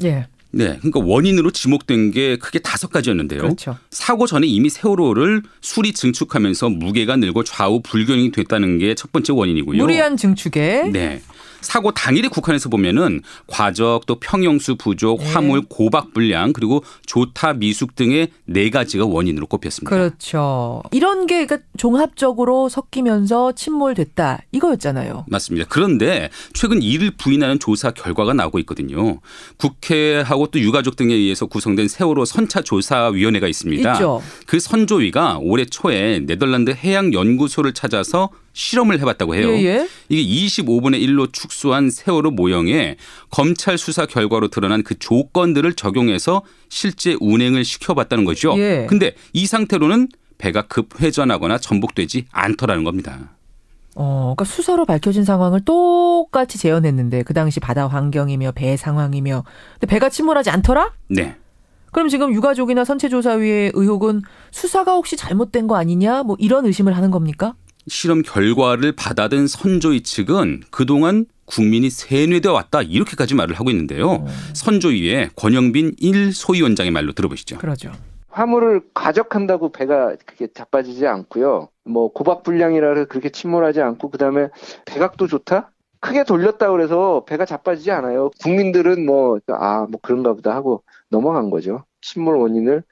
예. 네, 그러니까 원인으로 지목된 게 크게 5가지였는데요. 그렇죠. 사고 전에 이미 세월호를 수리 증축하면서 무게가 늘고 좌우 불균형이 됐다는 게 첫 번째 원인이고요. 무리한 증축에. 네. 사고 당일에 국한해서 보면은 과적 또 평형수 부족, 화물 고박 불량 그리고 조타 미숙 등의 4가지가 원인으로 꼽혔습니다. 그렇죠. 이런 게 그러니까 종합적으로 섞이면서 침몰됐다 이거였잖아요. 맞습니다. 그런데 최근 이를 부인하는 조사 결과가 나오고 있거든요. 국회하고 또 유가족 등에 의해서 구성된 세월호 선차조사위원회가 있습니다. 있죠. 그 선조위가 올해 초에 네덜란드 해양연구소를 찾아서 실험을 해봤다고 해요. 이게 25분의 1로 축소한 세월호 모형에 검찰 수사 결과로 드러난 그 조건들을 적용해서 실제 운행을 시켜봤다는 거죠. 근데 이 상태로는 배가 급회전하거나 전복되지 않더라는 겁니다. 그러니까 수사로 밝혀진 상황을 똑같이 재현했는데 그 당시 바다 환경이며 배 상황이며 근데 배가 침몰하지 않더라? 네. 그럼 지금 유가족이나 선체조사위의 의혹은 수사가 혹시 잘못된 거 아니냐 뭐 이런 의심을 하는 겁니까? 실험 결과를 받아든 선조위 측은 그동안 국민이 세뇌되어 왔다 이렇게까지 말을 하고 있는데요. 선조위의 권영빈 1소위원장의 말로 들어보시죠. 그러죠. 화물을 과적한다고 배가 그렇게 자빠지지 않고요. 뭐 고박불량이라 해서 그렇게 침몰하지 않고 그다음에 배각도 좋다? 크게 돌렸다 그래서 배가 자빠지지 않아요. 국민들은 뭐 그런가 보다 하고 넘어간 거죠. 침몰 원인을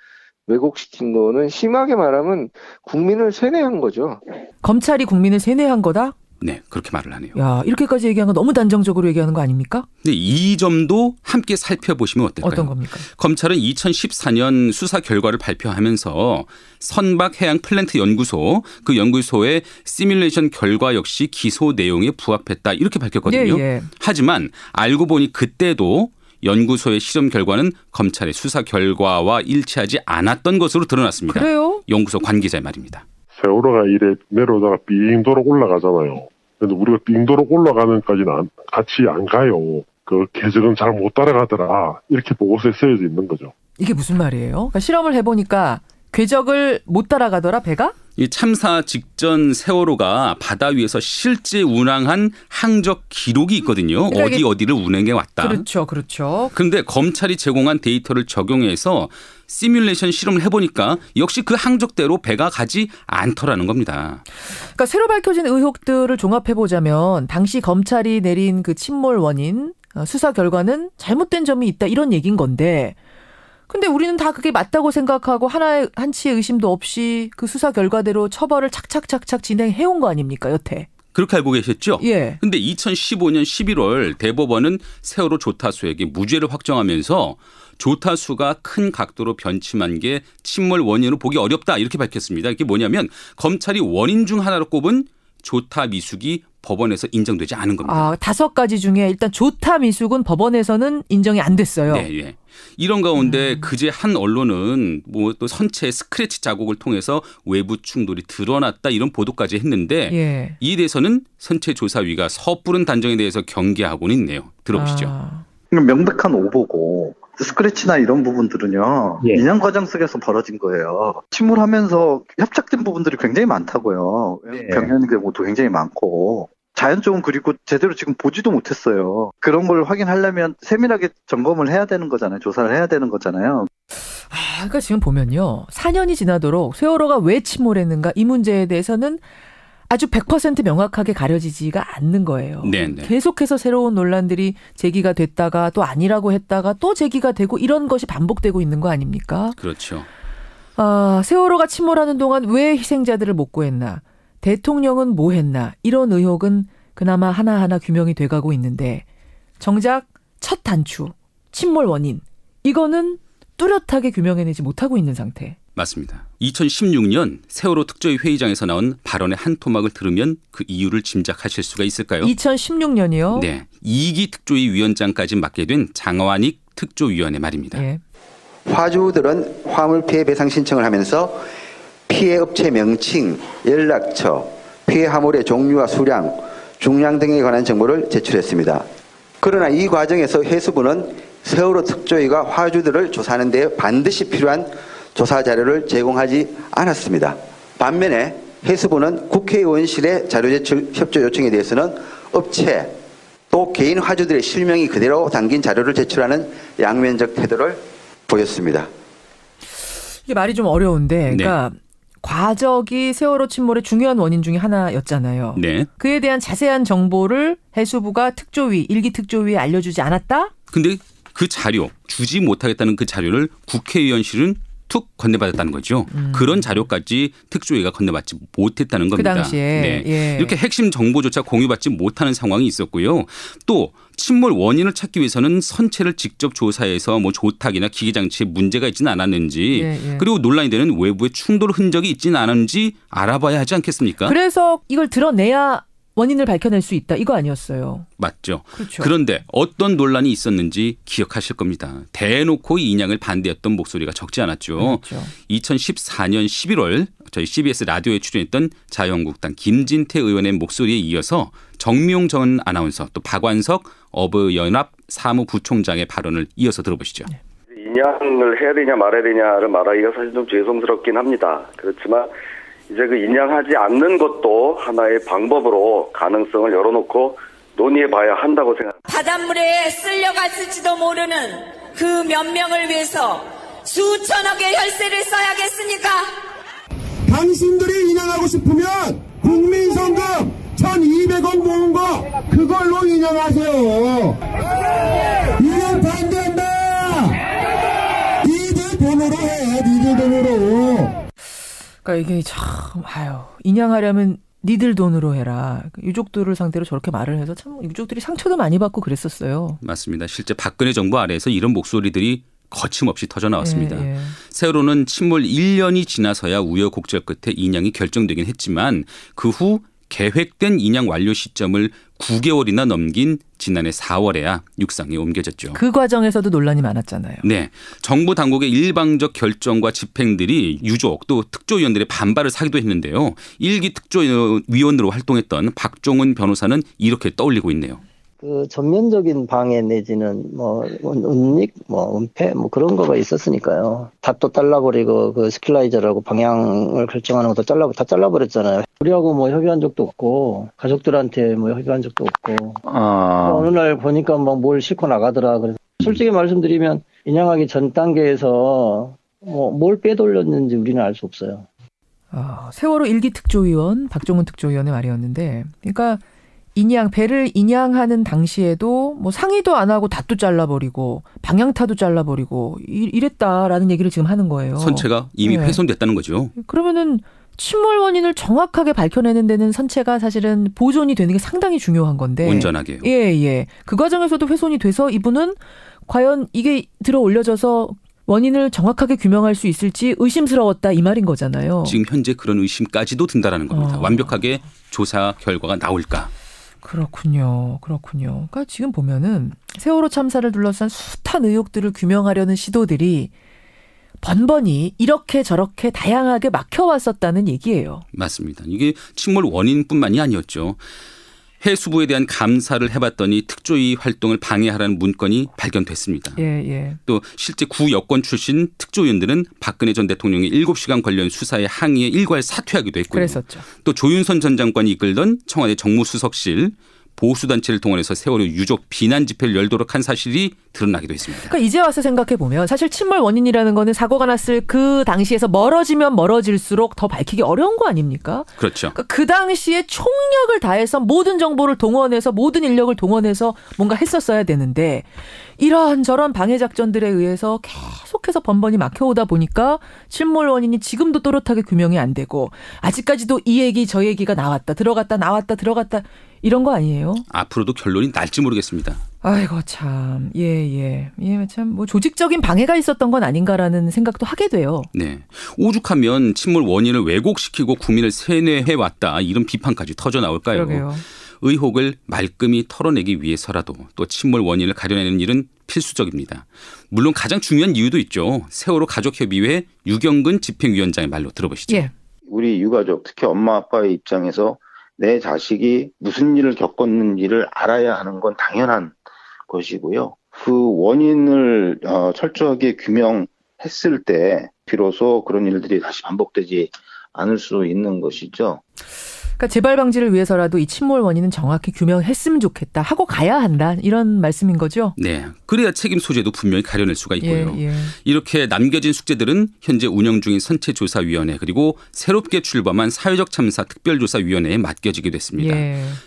왜곡시킨 거는 심하게 말하면 국민을 세뇌한 거죠. 검찰이 국민을 세뇌한 거다? 네, 그렇게 말을 하네요. 야, 이렇게까지 얘기한 건 너무 단정적으로 얘기하는 거 아닙니까? 네, 이 점도 함께 살펴보시면 어떨까요? 어떤 겁니까? 검찰은 2014년 수사 결과를 발표하면서 선박해양 플랜트 연구소, 그 연구소의 시뮬레이션 결과 역시 기소 내용에 부합했다 이렇게 밝혔거든요. 예. 하지만 알고 보니 그때도 연구소의 실험 결과는 검찰의 수사 결과와 일치하지 않았던 것으로 드러났습니다. 그래요? 연구소 관계자의 말입니다. 세월호가 이래 내려오다가 빙도록 올라가잖아요. 근데 우리가 빙도록 올라가는 까지는 같이 안 가요. 그 궤적은 잘 못 따라가더라. 이렇게 보고서에 쓰여져 있는 거죠. 이게 무슨 말이에요? 그러니까 실험을 해보니까 궤적을 못 따라가더라 배가? 이 참사 직전 세월호가 바다 위에서 실제 운항한 항적 기록이 있거든요. 그러니까 어디를 운행해 왔다. 그렇죠. 그런데 검찰이 제공한 데이터를 적용해서 시뮬레이션 실험을 해보니까 역시 그 항적대로 배가 가지 않더라는 겁니다. 그러니까 새로 밝혀진 의혹들을 종합해보자면 당시 검찰이 내린 그 침몰 원인, 수사 결과는 잘못된 점이 있다 이런 얘기인 건데 근데 우리는 다 그게 맞다고 생각하고 한치의 의심도 없이 그 수사 결과대로 처벌을 착착 진행해온 거 아닙니까 여태. 그렇게 알고 계셨죠? 예. 근데 2015년 11월 대법원은 세월호 조타수에게 무죄를 확정하면서 조타수가 큰 각도로 변침한 게 침몰 원인으로 보기 어렵다 이렇게 밝혔습니다. 이게 뭐냐면 검찰이 원인 중 하나로 꼽은 조타 미숙이 법원에서 인정되지 않은 겁니다. 5가지 중에 일단 조타 미숙은 법원에서는 인정이 안 됐어요. 네. 이런 가운데 그제 한 언론은 뭐 또 선체 스크래치 자국을 통해서 외부 충돌이 드러났다 이런 보도까지 했는데 이에 대해서는 선체조사위가 섣부른 단정에 대해서 경계하고는 있네요. 들어보시죠. 명백한 오보고 스크래치나 이런 부분들은요. 인양 과정 속에서 벌어진 거예요. 침몰하면서 협착된 부분들이 굉장히 많다고요. 병변 경우도 굉장히 많고 자연적은 그리고 제대로 지금 보지도 못했어요. 그런 걸 확인하려면 세밀하게 점검을 해야 되는 거잖아요. 조사를 해야 되는 거잖아요. 그러니까 지금 보면요. 4년이 지나도록 세월호가 왜 침몰했는가 이 문제에 대해서는 아주 100% 명확하게 가려지지가 않는 거예요. 네네. 계속해서 새로운 논란들이 제기가 됐다가 또 아니라고 했다가 또 제기가 되고 이런 것이 반복되고 있는 거 아닙니까? 그렇죠. 세월호가 침몰하는 동안 왜 희생자들을 못 구했나? 대통령은 뭐 했나? 이런 의혹은 그나마 하나하나 규명이 돼가고 있는데 정작 첫 단추, 침몰 원인 이거는 뚜렷하게 규명해내지 못하고 있는 상태. 맞습니다. 2016년 세월호 특조위 회의장에서 나온 발언의 한 토막을 들으면 그 이유를 짐작하실 수가 있을까요? 2016년이요? 네. 2기 특조위 위원장까지 맡게 된 장완익 특조위원의 말입니다. 화주들은 화물 피해 배상 신청을 하면서 피해 업체 명칭, 연락처, 피해 화물의 종류와 수량, 중량 등에 관한 정보를 제출했습니다. 그러나 이 과정에서 해수부는 세월호 특조위가 화주들을 조사하는 데 반드시 필요한 조사 자료를 제공하지 않았습니다. 반면에 해수부는 국회의원실의 자료 제출 협조 요청에 대해서는 업체 또 개인 화주들의 실명이 그대로 담긴 자료를 제출하는 양면적 태도를 보였습니다. 이게 말이 좀 어려운데 그러니까 과적이 세월호 침몰의 중요한 원인 중에 하나였잖아요. 네. 그에 대한 자세한 정보를 해수부가 특조위, 1기 특조위에 알려주지 않았다? 근데 그 자료, 주지 못하겠다는 그 자료를 국회의원실은 툭 건네받았다는 거죠. 그런 자료까지 특조위가 건네받지 못했다는 겁니다. 그 당시에. 이렇게 핵심 정보조차 공유받지 못하는 상황이 있었고요. 또 침몰 원인을 찾기 위해서는 선체를 직접 조사해서 뭐 조탁이나 기계장치에 문제가 있지는 않았는지 그리고 논란이 되는 외부의 충돌 흔적이 있지는 않은지 알아봐야 하지 않겠습니까? 그래서 이걸 드러내야 원인을 밝혀낼 수 있다. 이거 아니었어요. 맞죠. 그렇죠. 그런데 어떤 논란이 있었는지 기억하실 겁니다. 대놓고 이 인양을 반대했던 목소리가 적지 않았죠. 그렇죠. 2014년 11월 저희 CBS 라디오에 출연했던 자유한국당 김진태 의원의 목소리에 이어서 정미용 전 아나운서 또 박완석 어버이연합 사무부총장의 발언을 이어서 들어보시죠. 인양을 해야 되냐 말아야 되냐를 말하기가 사실 좀 죄송스럽긴 합니다. 그렇지만 이제 그 인양하지 않는 것도 하나의 방법으로 가능성을 열어놓고 논의해봐야 한다고 생각합니다. 바닷물에 쓸려갔을지도 모르는 그 몇 명을 위해서 수천억의 혈세를 써야겠습니까? 당신들이 인양하고 싶으면 국민성금 1,200억 모은 거 그걸로 인양하세요. 인양 반대한다. 니들 돈으로 해. 니들 돈으로. 그러니까 이게 참 인양하려면 니들 돈으로 해라. 유족들을 상대로 저렇게 말을 해서 참 유족들이 상처도 많이 받고 그랬었어요. 맞습니다. 실제 박근혜 정부 아래에서 이런 목소리들이 거침없이 터져나왔습니다. 세월호는 침몰 1년이 지나서야 우여곡절 끝에 인양이 결정되긴 했지만 그 후 계획된 인양 완료 시점을 9개월이나 넘긴 지난해 4월에야 육상에 옮겨졌죠. 그 과정에서도 논란이 많았잖아요. 네. 정부 당국의 일방적 결정과 집행들이 유족 또 특조위원들의 반발을 사기도 했는데요. 1기 특조위원으로 활동했던 박종훈 변호사는 이렇게 떠올리고 있네요. 그 전면적인 방해 내지는 은닉, 은폐 그런 거가 있었으니까요. 닷도 잘라버리고 그 스킬라이저라고 방향을 결정하는 것도 다 잘라버렸잖아요. 우리하고 협의한 적도 없고 가족들한테 협의한 적도 없고 어느 날 보니까 뭘 싣고 나가더라. 그래서 솔직히 말씀드리면 인양하기 전 단계에서 뭘 빼돌렸는지 우리는 알 수 없어요. 세월호 1기 특조위원 박종훈 특조위원의 말이었는데, 그러니까 배를 인양하는 당시에도 상의도 안 하고 닷도 잘라버리고 방향타도 잘라버리고 이랬다라는 얘기를 지금 하는 거예요. 선체가 이미 훼손됐다는 거죠. 그러면은 침몰 원인을 정확하게 밝혀내는 데는 선체가 사실은 보존이 되는 게 상당히 중요한 건데. 온전하게요. 예. 그 과정에서도 훼손이 돼서 이분은 과연 이게 들어 올려져서 원인을 정확하게 규명할 수 있을지 의심스러웠다 이 말인 거잖아요. 지금 현재 그런 의심까지도 든다라는 겁니다. 완벽하게 조사 결과가 나올까. 그렇군요. 그러니까 지금 보면은 세월호 참사를 둘러싼 숱한 의혹들을 규명하려는 시도들이 번번이 이렇게 저렇게 다양하게 막혀왔었다는 얘기예요. 맞습니다. 이게 침몰 원인뿐만이 아니었죠. 해수부에 대한 감사를 해봤더니 특조위 활동을 방해하라는 문건이 발견됐습니다. 또 실제 구 여권 출신 특조위원들은 박근혜 전 대통령의 7시간 관련 수사에 항의에 일괄 사퇴하기도 했고요. 그랬었죠. 또 조윤선 전 장관이 이끌던 청와대 정무수석실 보수단체를 동원해서 세월호 유족 비난 집회를 열도록 한 사실이 드러나기도 했습니다. 그러니까 이제 와서 생각해보면 사실 침몰 원인이라는 거는 사고가 났을 그 당시에서 멀어지면 멀어질수록 더 밝히기 어려운 거 아닙니까? 그렇죠. 그러니까 그 당시에 총력을 다해서 모든 정보를 동원해서 모든 인력을 동원해서 뭔가 했었어야 되는데 이런저런 방해 작전들에 의해서 계속해서 번번이 막혀오다 보니까 침몰 원인이 지금도 또렷하게 규명이 안 되고 아직까지도 이 얘기 저 얘기가 나왔다 들어갔다 나왔다 들어갔다 이런 거 아니에요? 앞으로도 결론이 날지 모르겠습니다. 아이고 참, 참 조직적인 방해가 있었던 건 아닌가라는 생각도 하게 돼요. 네, 오죽하면 침몰 원인을 왜곡시키고 국민을 세뇌해왔다 이런 비판까지 터져 나올까요? 그러게요. 의혹을 말끔히 털어내기 위해서라도 또 침몰 원인을 가려내는 일은 필수적입니다. 물론 가장 중요한 이유도 있죠. 세월호 가족협의회 유경근 집행위원장의 말로 들어보시죠. 우리 유가족, 특히 엄마 아빠의 입장에서 내 자식이 무슨 일을 겪었는지를 알아야 하는 건 당연한 것이고요. 그 원인을 철저하게 규명했을 때 비로소 그런 일들이 다시 반복되지 않을 수 있는 것이죠. 그러니까 재발 방지를 위해서라도 이 침몰 원인은 정확히 규명했으면 좋겠다. 하고 가야 한다. 이런 말씀인 거죠? 네. 그래야 책임 소재도 분명히 가려낼 수가 있고요. 이렇게 남겨진 숙제들은 현재 운영 중인 선체조사위원회 그리고 새롭게 출범한 사회적 참사 특별조사위원회에 맡겨지게 됐습니다.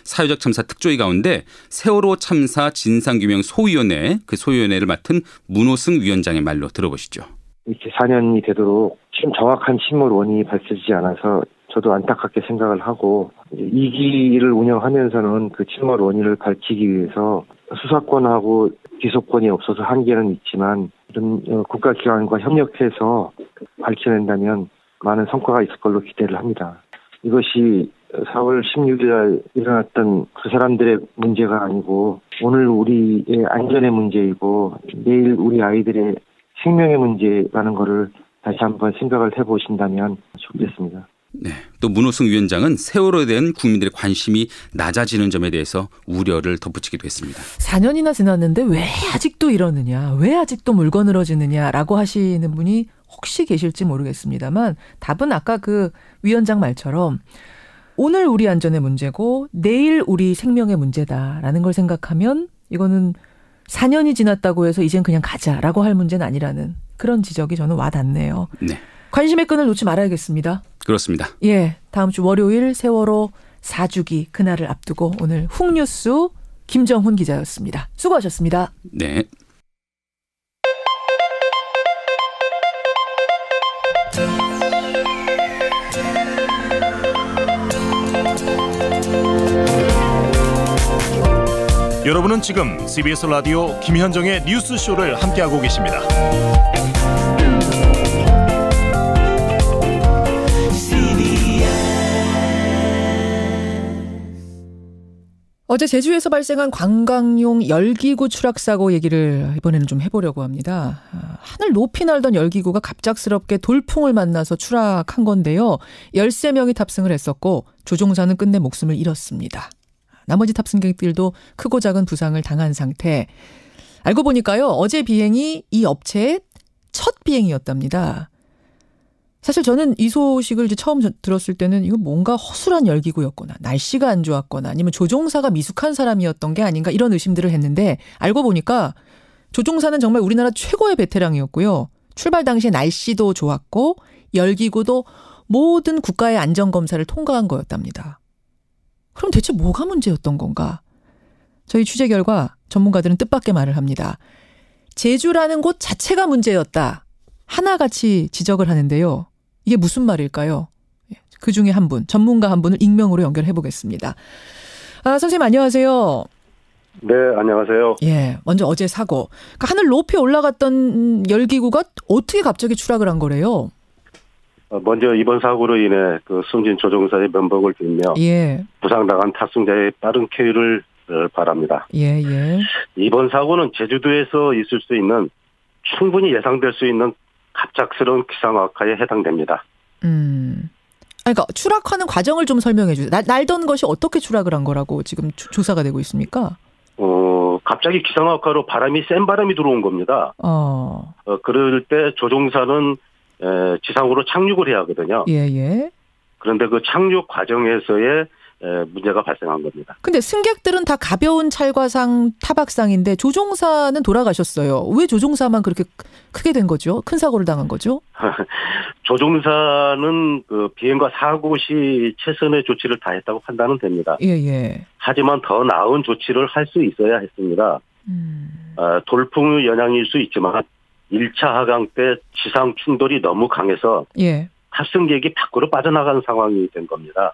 사회적 참사 특조위 가운데 세월호 참사 진상규명 소위원회 그 소위원회를 맡은 문호승 위원장의 말로 들어보시죠. 이렇게 4년이 되도록 지금 정확한 침몰 원인이 밝혀지지 않아서 저도 안타깝게 생각을 하고 2기를 운영하면서는 그 침몰 원인을 밝히기 위해서 수사권하고 기소권이 없어서 한계는 있지만 이런 국가기관과 협력해서 밝혀낸다면 많은 성과가 있을 걸로 기대를 합니다. 이것이 4월 16일 날 일어났던 그 사람들의 문제가 아니고 오늘 우리의 안전의 문제이고 내일 우리 아이들의 생명의 문제라는 거를 다시 한번 생각을 해보신다면 좋겠습니다. 네, 또 문호승 위원장은 세월호에 대한 국민들의 관심이 낮아지는 점에 대해서 우려를 덧붙이기도 했습니다. 4년이나 지났는데 왜 아직도 이러느냐, 왜 아직도 물고 늘어지느냐라고 하시는 분이 혹시 계실지 모르겠습니다만 답은 아까 그 위원장 말처럼 오늘 우리 안전의 문제고 내일 우리 생명의 문제다라는 걸 생각하면 이거는 4년이 지났다고 해서 이젠 그냥 가자라고 할 문제는 아니라는 그런 지적이 저는 와닿네요. 네. 관심의 끈을 놓지 말아야겠습니다. 그렇습니다. 예, 다음 주 월요일 세월호 4주기 그날을 앞두고 오늘 훅뉴스 김정훈 기자였습니다. 수고하셨습니다. 네. 여러분은 지금 CBS 라디오 김현정의 뉴스쇼를 함께하고 계십니다. 어제 제주에서 발생한 관광용 열기구 추락 사고 얘기를 이번에는 좀 해보려고 합니다. 하늘 높이 날던 열기구가 갑작스럽게 돌풍을 만나서 추락한 건데요. 13명이 탑승을 했었고 조종사는 끝내 목숨을 잃었습니다. 나머지 탑승객들도 크고 작은 부상을 당한 상태. 알고 보니까요. 어제 비행이 이 업체의 첫 비행이었답니다. 사실 저는 이 소식을 이제 처음 들었을 때는 이거 뭔가 허술한 열기구였거나 날씨가 안 좋았거나 아니면 조종사가 미숙한 사람이었던 게 아닌가 이런 의심들을 했는데 알고 보니까 조종사는 정말 우리나라 최고의 베테랑이었고요. 출발 당시에 날씨도 좋았고 열기구도 모든 국가의 안전검사를 통과한 거였답니다. 그럼 대체 뭐가 문제였던 건가? 저희 취재 결과 전문가들은 뜻밖의 말을 합니다. 제주라는 곳 자체가 문제였다. 하나같이 지적을 하는데요. 이게 무슨 말일까요? 그중에 한 분, 전문가 한 분을 익명으로 연결해 보겠습니다. 선생님 안녕하세요. 네, 안녕하세요. 예, 먼저 어제 사고. 그러니까 하늘 높이 올라갔던 열기구가 어떻게 갑자기 추락을 한 거래요? 먼저 이번 사고로 인해 그 숨진 조종사의 면목을 빌며 부상당한 탑승자의 빠른 쾌유를 바랍니다. 예. 이번 사고는 제주도에서 있을 수 있는 충분히 예상될 수 있는 갑작스러운 기상악화에 해당됩니다. 그러니까 추락하는 과정을 좀 설명해 주세요. 날던 것이 어떻게 추락을 한 거라고 지금 조사가 되고 있습니까? 갑자기 기상악화로 센 바람이 들어온 겁니다. 그럴 때 조종사는 지상으로 착륙을 해야 하거든요. 예. 그런데 그 착륙 과정에서의 문제가 발생한 겁니다. 근데 승객들은 다 가벼운 찰과상, 타박상인데 조종사는 돌아가셨어요. 왜 조종사만 그렇게 크게 된 거죠? 큰 사고를 당한 거죠? 조종사는 그 비행과 사고 시 최선의 조치를 다했다고 판단은 됩니다. 예. 하지만 더 나은 조치를 할 수 있어야 했습니다. 돌풍의 영향일 수 있지만 1차 하강 때 지상 충돌이 너무 강해서 탑승객이 밖으로 빠져나가는 상황이 된 겁니다.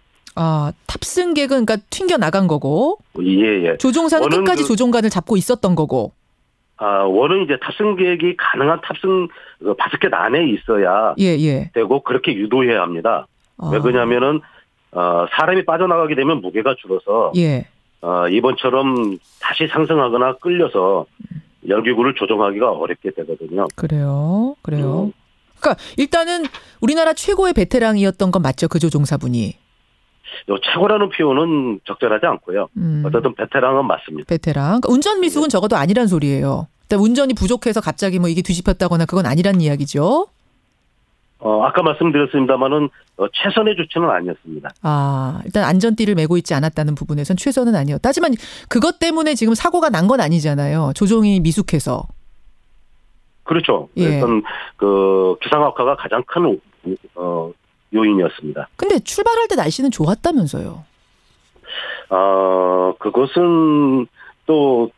탑승객은 그러니까 튕겨 나간 거고. 예. 조종사는 끝까지 조종관을 잡고 있었던 거고. 원은 이제 탑승객이 가능한 탑승 바스켓 안에 있어야 되고 그렇게 유도해야 합니다. 왜 그러냐면은 사람이 빠져나가게 되면 무게가 줄어서 이번처럼 다시 상승하거나 끌려서 열기구를 조종하기가 어렵게 되거든요. 그래요. 그러니까 일단은 우리나라 최고의 베테랑이었던 건 맞죠, 그 조종사분이. 최고라는 표현은 적절하지 않고요. 어쨌든 베테랑은 맞습니다. 베테랑. 그러니까 운전 미숙은 적어도 아니란 소리예요. 일단 운전이 부족해서 갑자기 뭐 이게 뒤집혔다거나 그건 아니란 이야기죠. 아까 말씀드렸습니다마는 최선의 조치는 아니었습니다. 일단 안전띠를 메고 있지 않았다는 부분에선 최선은 아니었다. 하지만 그것 때문에 지금 사고가 난 건 아니잖아요. 조종이 미숙해서. 그렇죠. 일단 그 기상악화가 가장 큰 요인이었습니다. 근데 출발할 때 날씨는 좋았다면서요? 그것은 또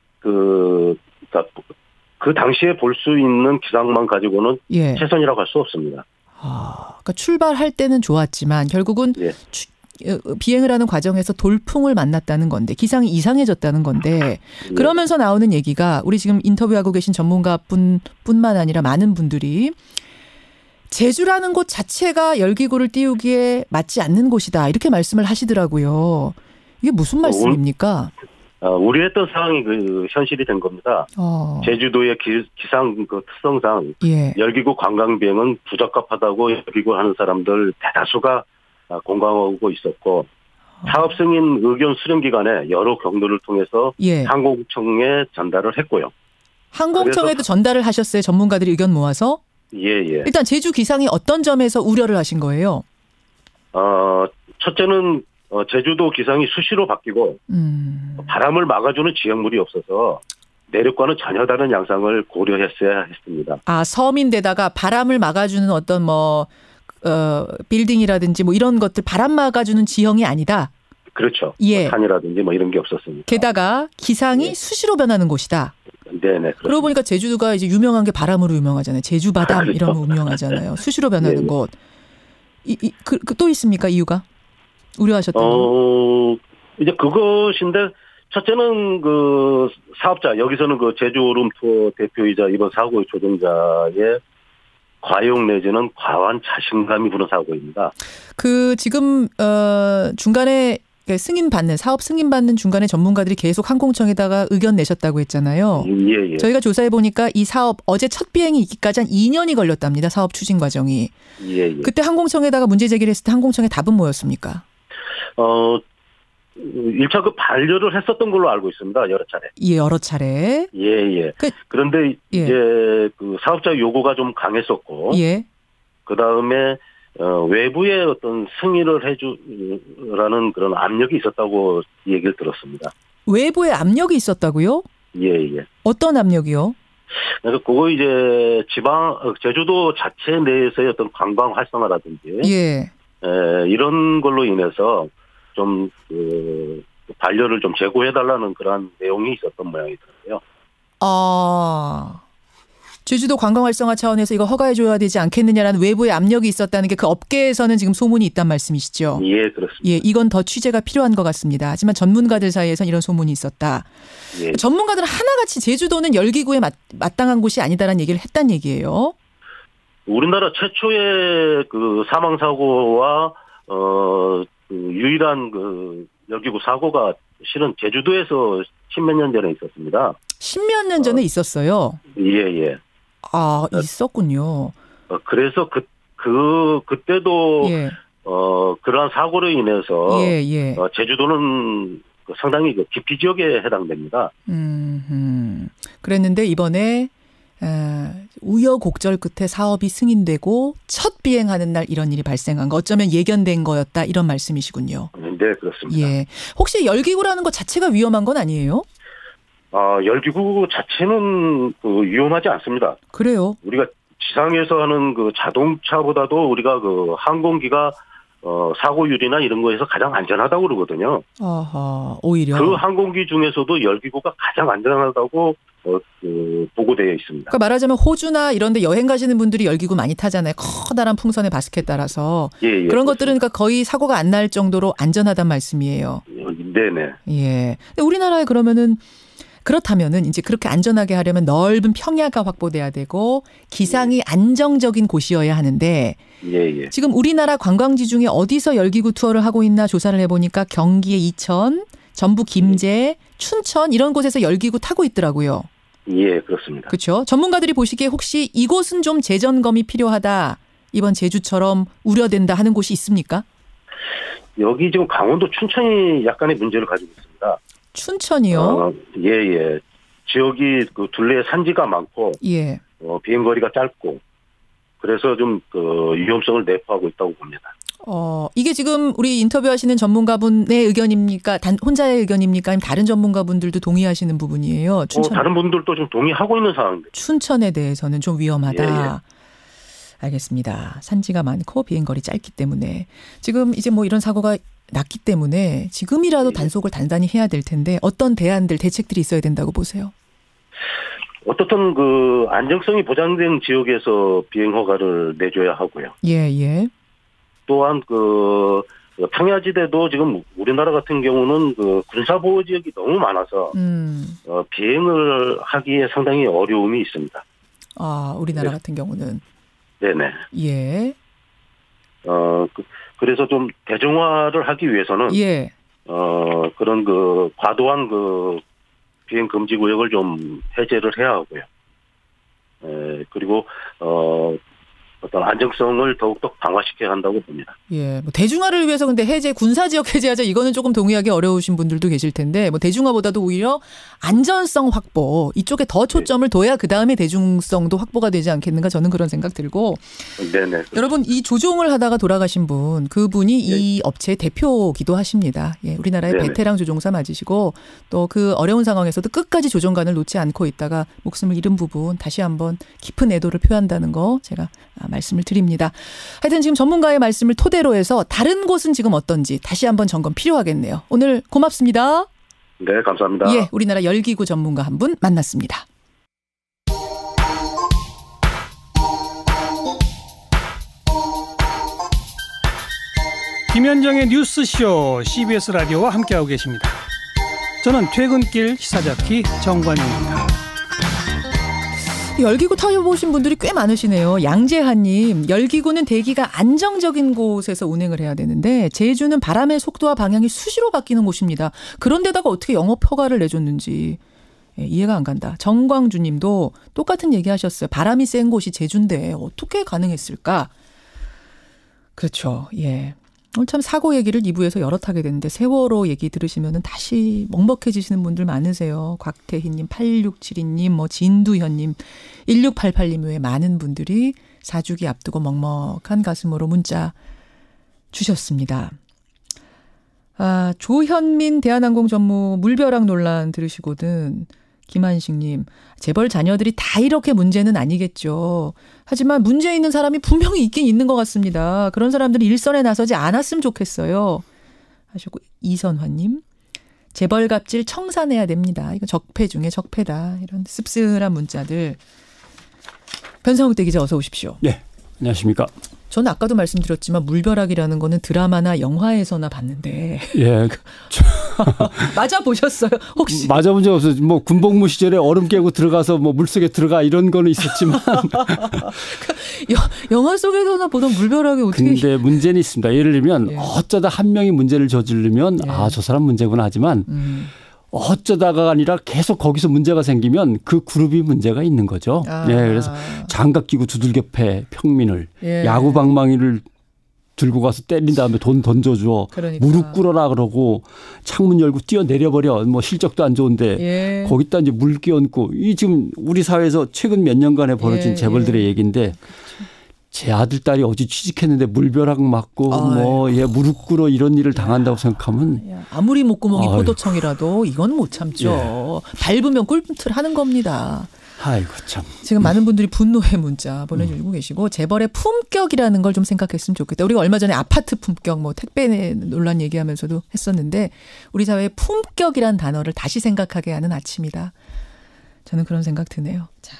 그 당시에 볼 수 있는 기상만 가지고는 최선이라고 할 수 없습니다. 그러니까 출발할 때는 좋았지만 결국은 비행을 하는 과정에서 돌풍을 만났다는 건데 기상이 이상해졌다는 건데 그러면서 나오는 얘기가 우리 지금 인터뷰하고 계신 전문가뿐만 아니라 많은 분들이 제주라는 곳 자체가 열기구를 띄우기에 맞지 않는 곳이다 이렇게 말씀을 하시더라고요. 이게 무슨 말씀입니까? 우려했던 상황이 현실이 된 겁니다. 제주도의 기상 특성상 열기구 관광 비행은 부적합하다고 열기구 하는 사람들 대다수가 공감하고 있었고 사업 승인 의견 수렴 기간에 여러 경로를 통해서 예. 항공청에 전달을 했고요. 항공청에도 전달을 하셨어요? 전문가들이 의견 모아서? 예. 일단 제주 기상이 어떤 점에서 우려를 하신 거예요? 첫째는 제주도 기상이 수시로 바뀌고 바람을 막아주는 지형물이 없어서 내륙과는 전혀 다른 양상을 고려했어야 했습니다. 섬인데다가 바람을 막아주는 어떤 빌딩이라든지 이런 것들 바람 막아주는 지형이 아니다. 그렇죠. 예. 산이라든지 이런 게 없었습니다. 게다가 기상이 수시로 변하는 곳이다. 네네. 그러고 보니까 제주도가 이제 유명한 게 바람으로 유명하잖아요. 제주바람 그렇죠. 이런 거 유명하잖아요. 수시로 변하는 곳. 또 있습니까 이유가? 우려하셨던 거? 이제 그것인데 첫째는 그 사업자 여기서는 그 제주 오름 투어 대표이자 이번 사고의 조종자의 과용 내지는 과한 자신감이 부른 사고입니다. 지금 중간에 사업 승인받는 중간에 전문가들이 계속 항공청에다가 의견 내셨다고 했잖아요. 예. 저희가 조사해 보니까 이 사업 어제 첫 비행이 있기까지 한 2년이 걸렸답니다. 사업 추진 과정이. 예. 그때 항공청에다가 문제 제기를 했을 때 항공청의 답은 뭐였습니까? 1차 그 반려를 했었던 걸로 알고 있습니다. 여러 차례. 예, 여러 차례. 예. 그런데 이제 그 사업자 요구가 좀 강했었고. 예. 그 다음에 외부의 어떤 승인을 해주라는 그런 압력이 있었다고 얘기를 들었습니다. 외부의 압력이 있었다고요? 예. 어떤 압력이요? 그래서 그거 이제 제주도 자체 내에서의 어떤 관광 활성화라든지. 예. 이런 걸로 인해서 좀 반려를 좀 제고해달라는 그런 내용이 있었던 모양이더라고요. 제주도 관광 활성화 차원에서 이거 허가해줘야 되지 않겠느냐라는 외부의 압력이 있었다는 게 그 업계에서는 지금 소문이 있단 말씀이시죠? 예, 그렇습니다. 예, 이건 더 취재가 필요한 것 같습니다. 하지만 전문가들 사이에서는 이런 소문이 있었다. 예. 전문가들은 하나같이 제주도는 열기구에 마땅한 곳이 아니다라는 얘기를 했단 얘기예요. 우리나라 최초의 그 사망 사고와 유일한 그 열기구 사고가 실은 제주도에서 10몇 년 전에 있었습니다. 10몇 년 전에 있었어요? 예. 있었군요. 그래서 그때도 예. 그러한 사고로 인해서 예. 제주도는 상당히 그 기피 지역에 해당됩니다. 그랬는데 이번에 우여곡절 끝에 사업이 승인되고 첫 비행하는 날 이런 일이 발생한 거 어쩌면 예견된 거였다 이런 말씀이시군요. 네, 그렇습니다. 예. 혹시 열기구라는 것 자체가 위험한 건 아니에요? 열기구 자체는 위험하지 않습니다. 그래요? 우리가 지상에서 하는 그 자동차보다도 우리가 그 항공기가 사고율이나 이런 거에서 가장 안전하다고 그러거든요. 오히려. 그 항공기 중에서도 열기구가 가장 안전하다고 보고되어 있습니다. 그러니까 말하자면 호주나 이런 데 여행 가시는 분들이 열기구 많이 타잖아요. 커다란 풍선의 바스켓 따라서. 예, 그런 것들은 그러니까 거의 사고가 안 날 정도로 안전하단 말씀이에요. 네네. 예. 근데 우리나라에 그렇다면은 이제 그렇게 안전하게 하려면 넓은 평야가 확보돼야 되고 기상이 안정적인 곳이어야 하는데 예. 지금 우리나라 관광지 중에 어디서 열기구 투어를 하고 있나 조사를 해보니까 경기의 이천, 전북 김제, 춘천 이런 곳에서 열기구 타고 있더라고요. 예, 그렇습니다. 그렇죠. 전문가들이 보시기에 혹시 이곳은 좀 재점검이 필요하다. 이번 제주처럼 우려된다 하는 곳이 있습니까? 여기 지금 강원도 춘천이 약간의 문제를 가지고 있습니다. 춘천이요? 예. 지역이 그 둘레에 산지가 많고, 예. 비행거리가 짧고, 그래서 좀 위험성을 내포하고 있다고 봅니다. 이게 지금 우리 인터뷰하시는 전문가분의 의견입니까? 혼자의 의견입니까? 아니면 다른 전문가분들도 동의하시는 부분이에요? 다른 분들도 좀 동의하고 있는 상황입니다. 춘천에 대해서는 좀 위험하다. 예. 알겠습니다. 산지가 많고 비행거리 짧기 때문에 지금 이제 이런 사고가 났기 때문에 지금이라도 단속을 단단히 해야 될 텐데 어떤 대책들이 있어야 된다고 보세요? 어떻든 안정성이 보장된 지역에서 비행 허가를 내줘야 하고요. 예. 또한 평야지대도 지금 우리나라 같은 경우는 군사보호 지역이 너무 많아서 비행을 하기에 상당히 어려움이 있습니다. 우리나라 같은 경우는. 네네. 예. 그래서 좀 대중화를 하기 위해서는 예. 그런 과도한 비행 금지 구역을 좀 해제를 해야 하고요. 그리고 어떤 안정성을 더욱더 강화시켜야 한다고 봅니다. 예, 뭐 대중화를 위해서 근데 해제, 군사지역 해제하자 이거는 조금 동의하기 어려우신 분들도 계실 텐데 뭐 대중화보다도 오히려 안전성 확보 이쪽에 더 초점을 둬야 그 다음에 대중성도 확보가 되지 않겠는가 저는 그런 생각 들고. 네네. 여러분 이 조종을 하다가 돌아가신 분 그분이 이 업체의 대표기도 하십니다. 예, 우리나라의 네네. 베테랑 조종사 맞으시고 또 그 어려운 상황에서도 끝까지 조종관을 놓지 않고 있다가 목숨을 잃은 부분 다시 한번 깊은 애도를 표한다는 거 제가 말씀을 드립니다. 하여튼 지금 전문가의 말씀을 토대로 해서 다른 곳은 지금 어떤지 다시 한번 점검 필요하겠네요. 오늘 고맙습니다. 네, 감사합니다. 예, 우리나라 열기구 전문가 한 분 만났습니다. 김현정의 뉴스쇼 CBS 라디오와 함께하고 계십니다. 저는 퇴근길 시사자키 정관용입니다. 열기구 타보신 분들이 꽤 많으시네요. 양재하님, 열기구는 대기가 안정적인 곳에서 운행을 해야 되는데 제주는 바람의 속도와 방향이 수시로 바뀌는 곳입니다. 그런데다가 어떻게 영업 허가를 내줬는지 이해가 안 간다. 정광주님도 똑같은 얘기하셨어요. 바람이 센 곳이 제주인데 어떻게 가능했을까? 그렇죠. 예. 오늘 참 사고 얘기를 2부에서 여럿 하게 됐는데 세월호 얘기 들으시면 다시 먹먹해지시는 분들 많으세요. 곽태희님, 8672님, 뭐 진두현님, 1688님 외에 많은 분들이 4주기 앞두고 먹먹한 가슴으로 문자 주셨습니다. 아, 조현민 대한항공 전무 물벼락 논란 들으시거든. 김한식님, 재벌 자녀들이 다 이렇게 문제는 아니겠죠. 하지만 문제 있는 사람이 분명히 있긴 있는 것 같습니다. 그런 사람들이 일선에 나서지 않았으면 좋겠어요. 하셨고, 이선화님, 재벌 갑질 청산해야 됩니다. 이거 적폐 중에 적폐다. 이런 씁쓸한 문자들. 변상욱 기자 어서 오십시오. 네, 안녕하십니까. 저는 아까도 말씀드렸지만 물벼락이라는 거는 드라마나 영화에서나 봤는데. 예. 맞아 보셨어요? 혹시? 맞아 본 적 없어요. 뭐 군복무 시절에 얼음 깨고 들어가서 뭐 물속에 들어가 이런 거는 있었지만. 영화 속에서나 보던 물벼락이 어떻게. 근데 문제는 있습니다. 예를 들면 어쩌다 한 명이 문제를 저지르면 아, 저 사람 문제구나 하지만 어쩌다가 아니라 계속 거기서 문제가 생기면 그 그룹이 문제가 있는 거죠. 아. 네, 그래서 장갑 끼고 두들겨 패 평민을 야구 방망이를 들고 가서 때린 다음에 돈 던져줘. 그러니까. 무릎 꿇어라 그러고 창문 열고 뛰어내려버려. 뭐 실적도 안 좋은데 거기다 이제 물 끼얹고 이 지금 우리 사회에서 최근 몇 년간에 벌어진 재벌들의 얘기인데 제 아들 딸이 어제 취직했는데 물벼락 맞고 뭐 예 무릎 꿇어 이런 일을 당한다고 생각하면 아무리 목구멍이 포도청이라도 이건 못 참죠. 밟으면 꿀틀 하는 겁니다. 아이고 참. 지금 많은 분들이 분노의 문자 보내주고 계시고 재벌의 품격이라는 걸 좀 생각했으면 좋겠다. 우리가 얼마 전에 아파트 품격 뭐 택배 논란 얘기하면서도 했었는데 우리 사회의 품격이란 단어를 다시 생각하게 하는 아침이다. 저는 그런 생각 드네요. 자,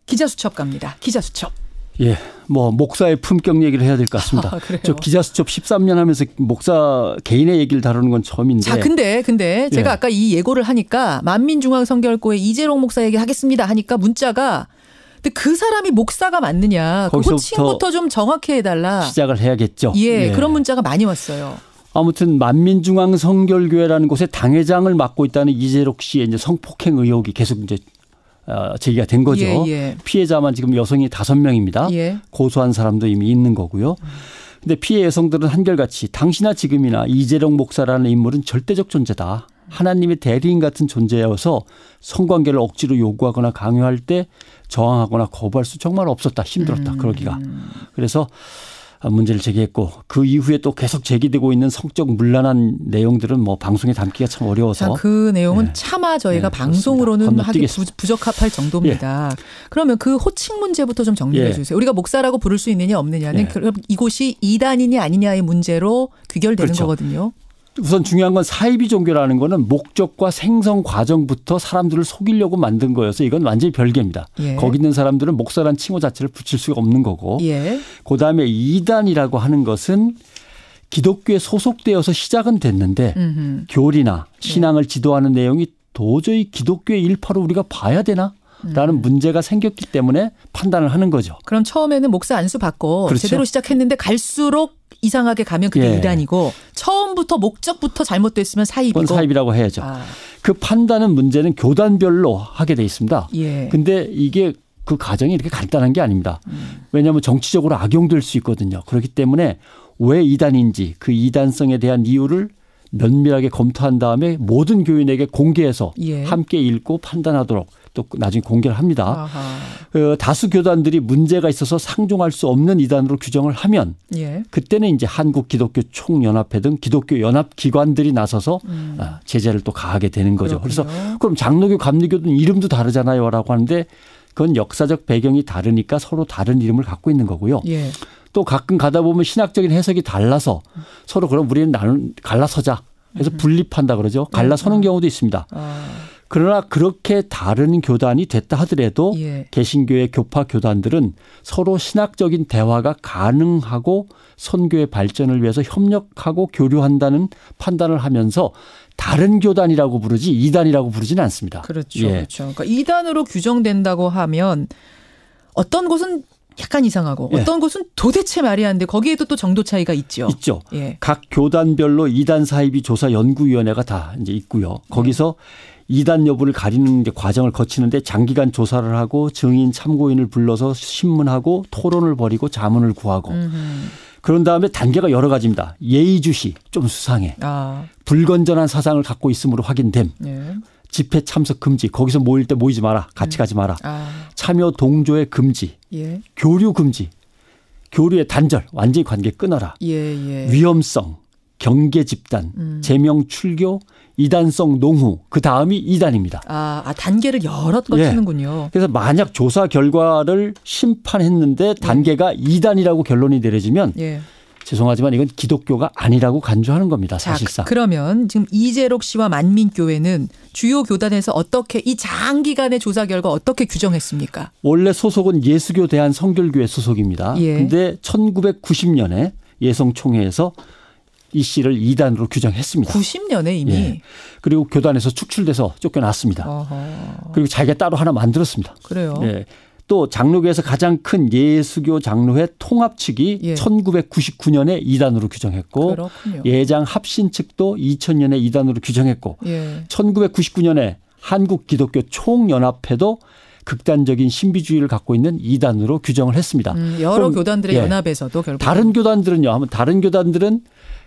기자수첩 갑니다. 기자수첩. 예, 뭐 목사의 품격 얘기를 해야 될 것 같습니다. 저 기자수첩 13년 하면서 목사 개인의 얘기를 다루는 건 처음인데. 자, 근데 제가 아까 이 예고를 하니까 만민중앙선교회 이재롱 목사 얘기하겠습니다 하니까 문자가 근데 그 사람이 목사가 맞느냐. 그 호칭부터 좀 정확히 해달라. 시작을 해야겠죠. 예, 그런 문자가 많이 왔어요. 아무튼 만민중앙선교회라는 곳에 당회장을 맡고 있다는 이재롱 씨의 이제 성폭행 의혹이 계속 이제 제기가 된 거죠. 피해자만 지금 여성이 5명입니다. 고소한 사람도 이미 있는 거고요. 근데 피해 여성들은 한결같이 당시나 지금이나 이재롱 목사라는 인물은 절대적 존재다. 하나님의 대리인 같은 존재여서 성관계를 억지로 요구하거나 강요할 때 저항하거나 거부할 수 정말 없었다. 힘들었다. 그러기가. 그래서 문제를 제기했고 그 이후에 또 계속 제기되고 있는 성적 문란한 내용들은 뭐 방송에 담기가 참 어려워서. 그 내용은 차마 저희가 방송으로는 하기 부적합할 정도입니다. 그러면 그 호칭 문제부터 좀 정리해 주세요. 우리가 목사라고 부를 수 있느냐 없느냐는 그럼 이곳이 이단이냐 아니냐의 문제로 귀결되는 거거든요. 우선 중요한 건 사이비 종교라는 거는 목적과 생성 과정부터 사람들을 속이려고 만든 거여서 이건 완전히 별개입니다. 거기 있는 사람들은 목사란 칭호 자체를 붙일 수가 없는 거고. 그다음에 이단이라고 하는 것은 기독교에 소속되어서 시작은 됐는데 교리나 신앙을 지도하는 내용이 도저히 기독교의 일파로 우리가 봐야 되나? 라는 문제가 생겼기 때문에 판단을 하는 거죠. 그럼 처음에는 목사 안수 받고 제대로 시작했는데 갈수록 이상하게 가면 그게 이단이고 처음부터 목적부터 잘못됐으면 사입이고. 그건 사입이라고 해야죠. 그 판단은 문제는 교단별로 하게 돼 있습니다. 근데 이게 그 과정이 이렇게 간단한 게 아닙니다. 왜냐하면 정치적으로 악용될 수 있거든요. 그렇기 때문에 왜 이단인지 그 이단성에 대한 이유를 면밀하게 검토한 다음에 모든 교인에게 공개해서 예. 함께 읽고 판단하도록 또 나중에 공개를 합니다. 다수 교단들이 문제가 있어서 상종할 수 없는 이단으로 규정을 하면 예. 그때는 이제 한국 기독교 총연합회 등 기독교 연합 기관들이 나서서 제재를 또 가하게 되는 거죠. 그렇군요. 그래서 그럼 장로교, 감리교는 이름도 다르잖아요라고 하는데 그건 역사적 배경이 다르니까 서로 다른 이름을 갖고 있는 거고요. 예. 또 가끔 가다 보면 신학적인 해석이 달라서 서로 그럼 우리는 갈라서자 해서 분립한다 그러죠. 갈라서는 경우도 있습니다. 그러나 그렇게 다른 교단이 됐다 하더라도 예. 개신교의 교파 교단들은 서로 신학적인 대화가 가능하고 선교의 발전을 위해서 협력하고 교류한다는 판단을 하면서 다른 교단이라고 부르지 이단이라고 부르지는 않습니다. 그렇죠. 예. 그렇죠. 그러니까 이단으로 규정된다고 하면 어떤 곳은 약간 이상하고 예. 어떤 곳은 도대체 말이 안 돼. 거기에도 또 정도 차이가 있죠. 있죠. 예. 각 교단별로 이단 사이비 조사 연구위원회가 다 이제 있고요. 거기서 이단 여부를 가리는 과정을 거치는데 장기간 조사를 하고 증인 참고인을 불러서 신문하고 토론을 벌이고 자문을 구하고 그런 다음에 단계가 여러 가지입니다. 예의주시 좀 수상해. 불건전한 사상을 갖고 있음으로 확인됨. 예. 집회 참석 금지. 거기서 모일 때 모이지 마라. 같이 가지 마라. 참여 동조의 금지. 예. 교류 금지. 교류의 단절. 완전히 관계 끊어라. 예. 위험성. 경계 집단. 제명 출교. 이단성 농후. 그다음이 이단입니다. 단계를 여러 거치는군요. 예. 그래서 만약 조사 결과를 심판했는데 단계가 이단이라고 결론이 내려지면 예. 죄송하지만 이건 기독교가 아니라고 간주하는 겁니다. 사실상. 자, 그러면 지금 이재록 씨와 만민교회는 주요 교단에서 어떻게 이 장기간의 조사 결과 어떻게 규정했습니까? 원래 소속은 예수교 대한성결교회 소속입니다. 그런데 예. 1990년에 예성총회에서 이 씨를 이단으로 규정했습니다. 90년에 이미. 예. 그리고 교단에서 축출돼서 쫓겨났습니다. 그리고 자기가 따로 하나 만들었습니다. 그래요. 예. 또 장로교에서 가장 큰 예수교 장로회 통합 측이 예. 1999년에 이단으로 규정했고 그렇군요. 예장 합신 측도 2000년에 이단으로 규정했고 예. 1999년에 한국 기독교 총연합회도 극단적인 신비주의를 갖고 있는 이단으로 규정을 했습니다. 여러 교단들의 예. 연합에서도 결국 다른 교단들은요. 하면 다른 교단들은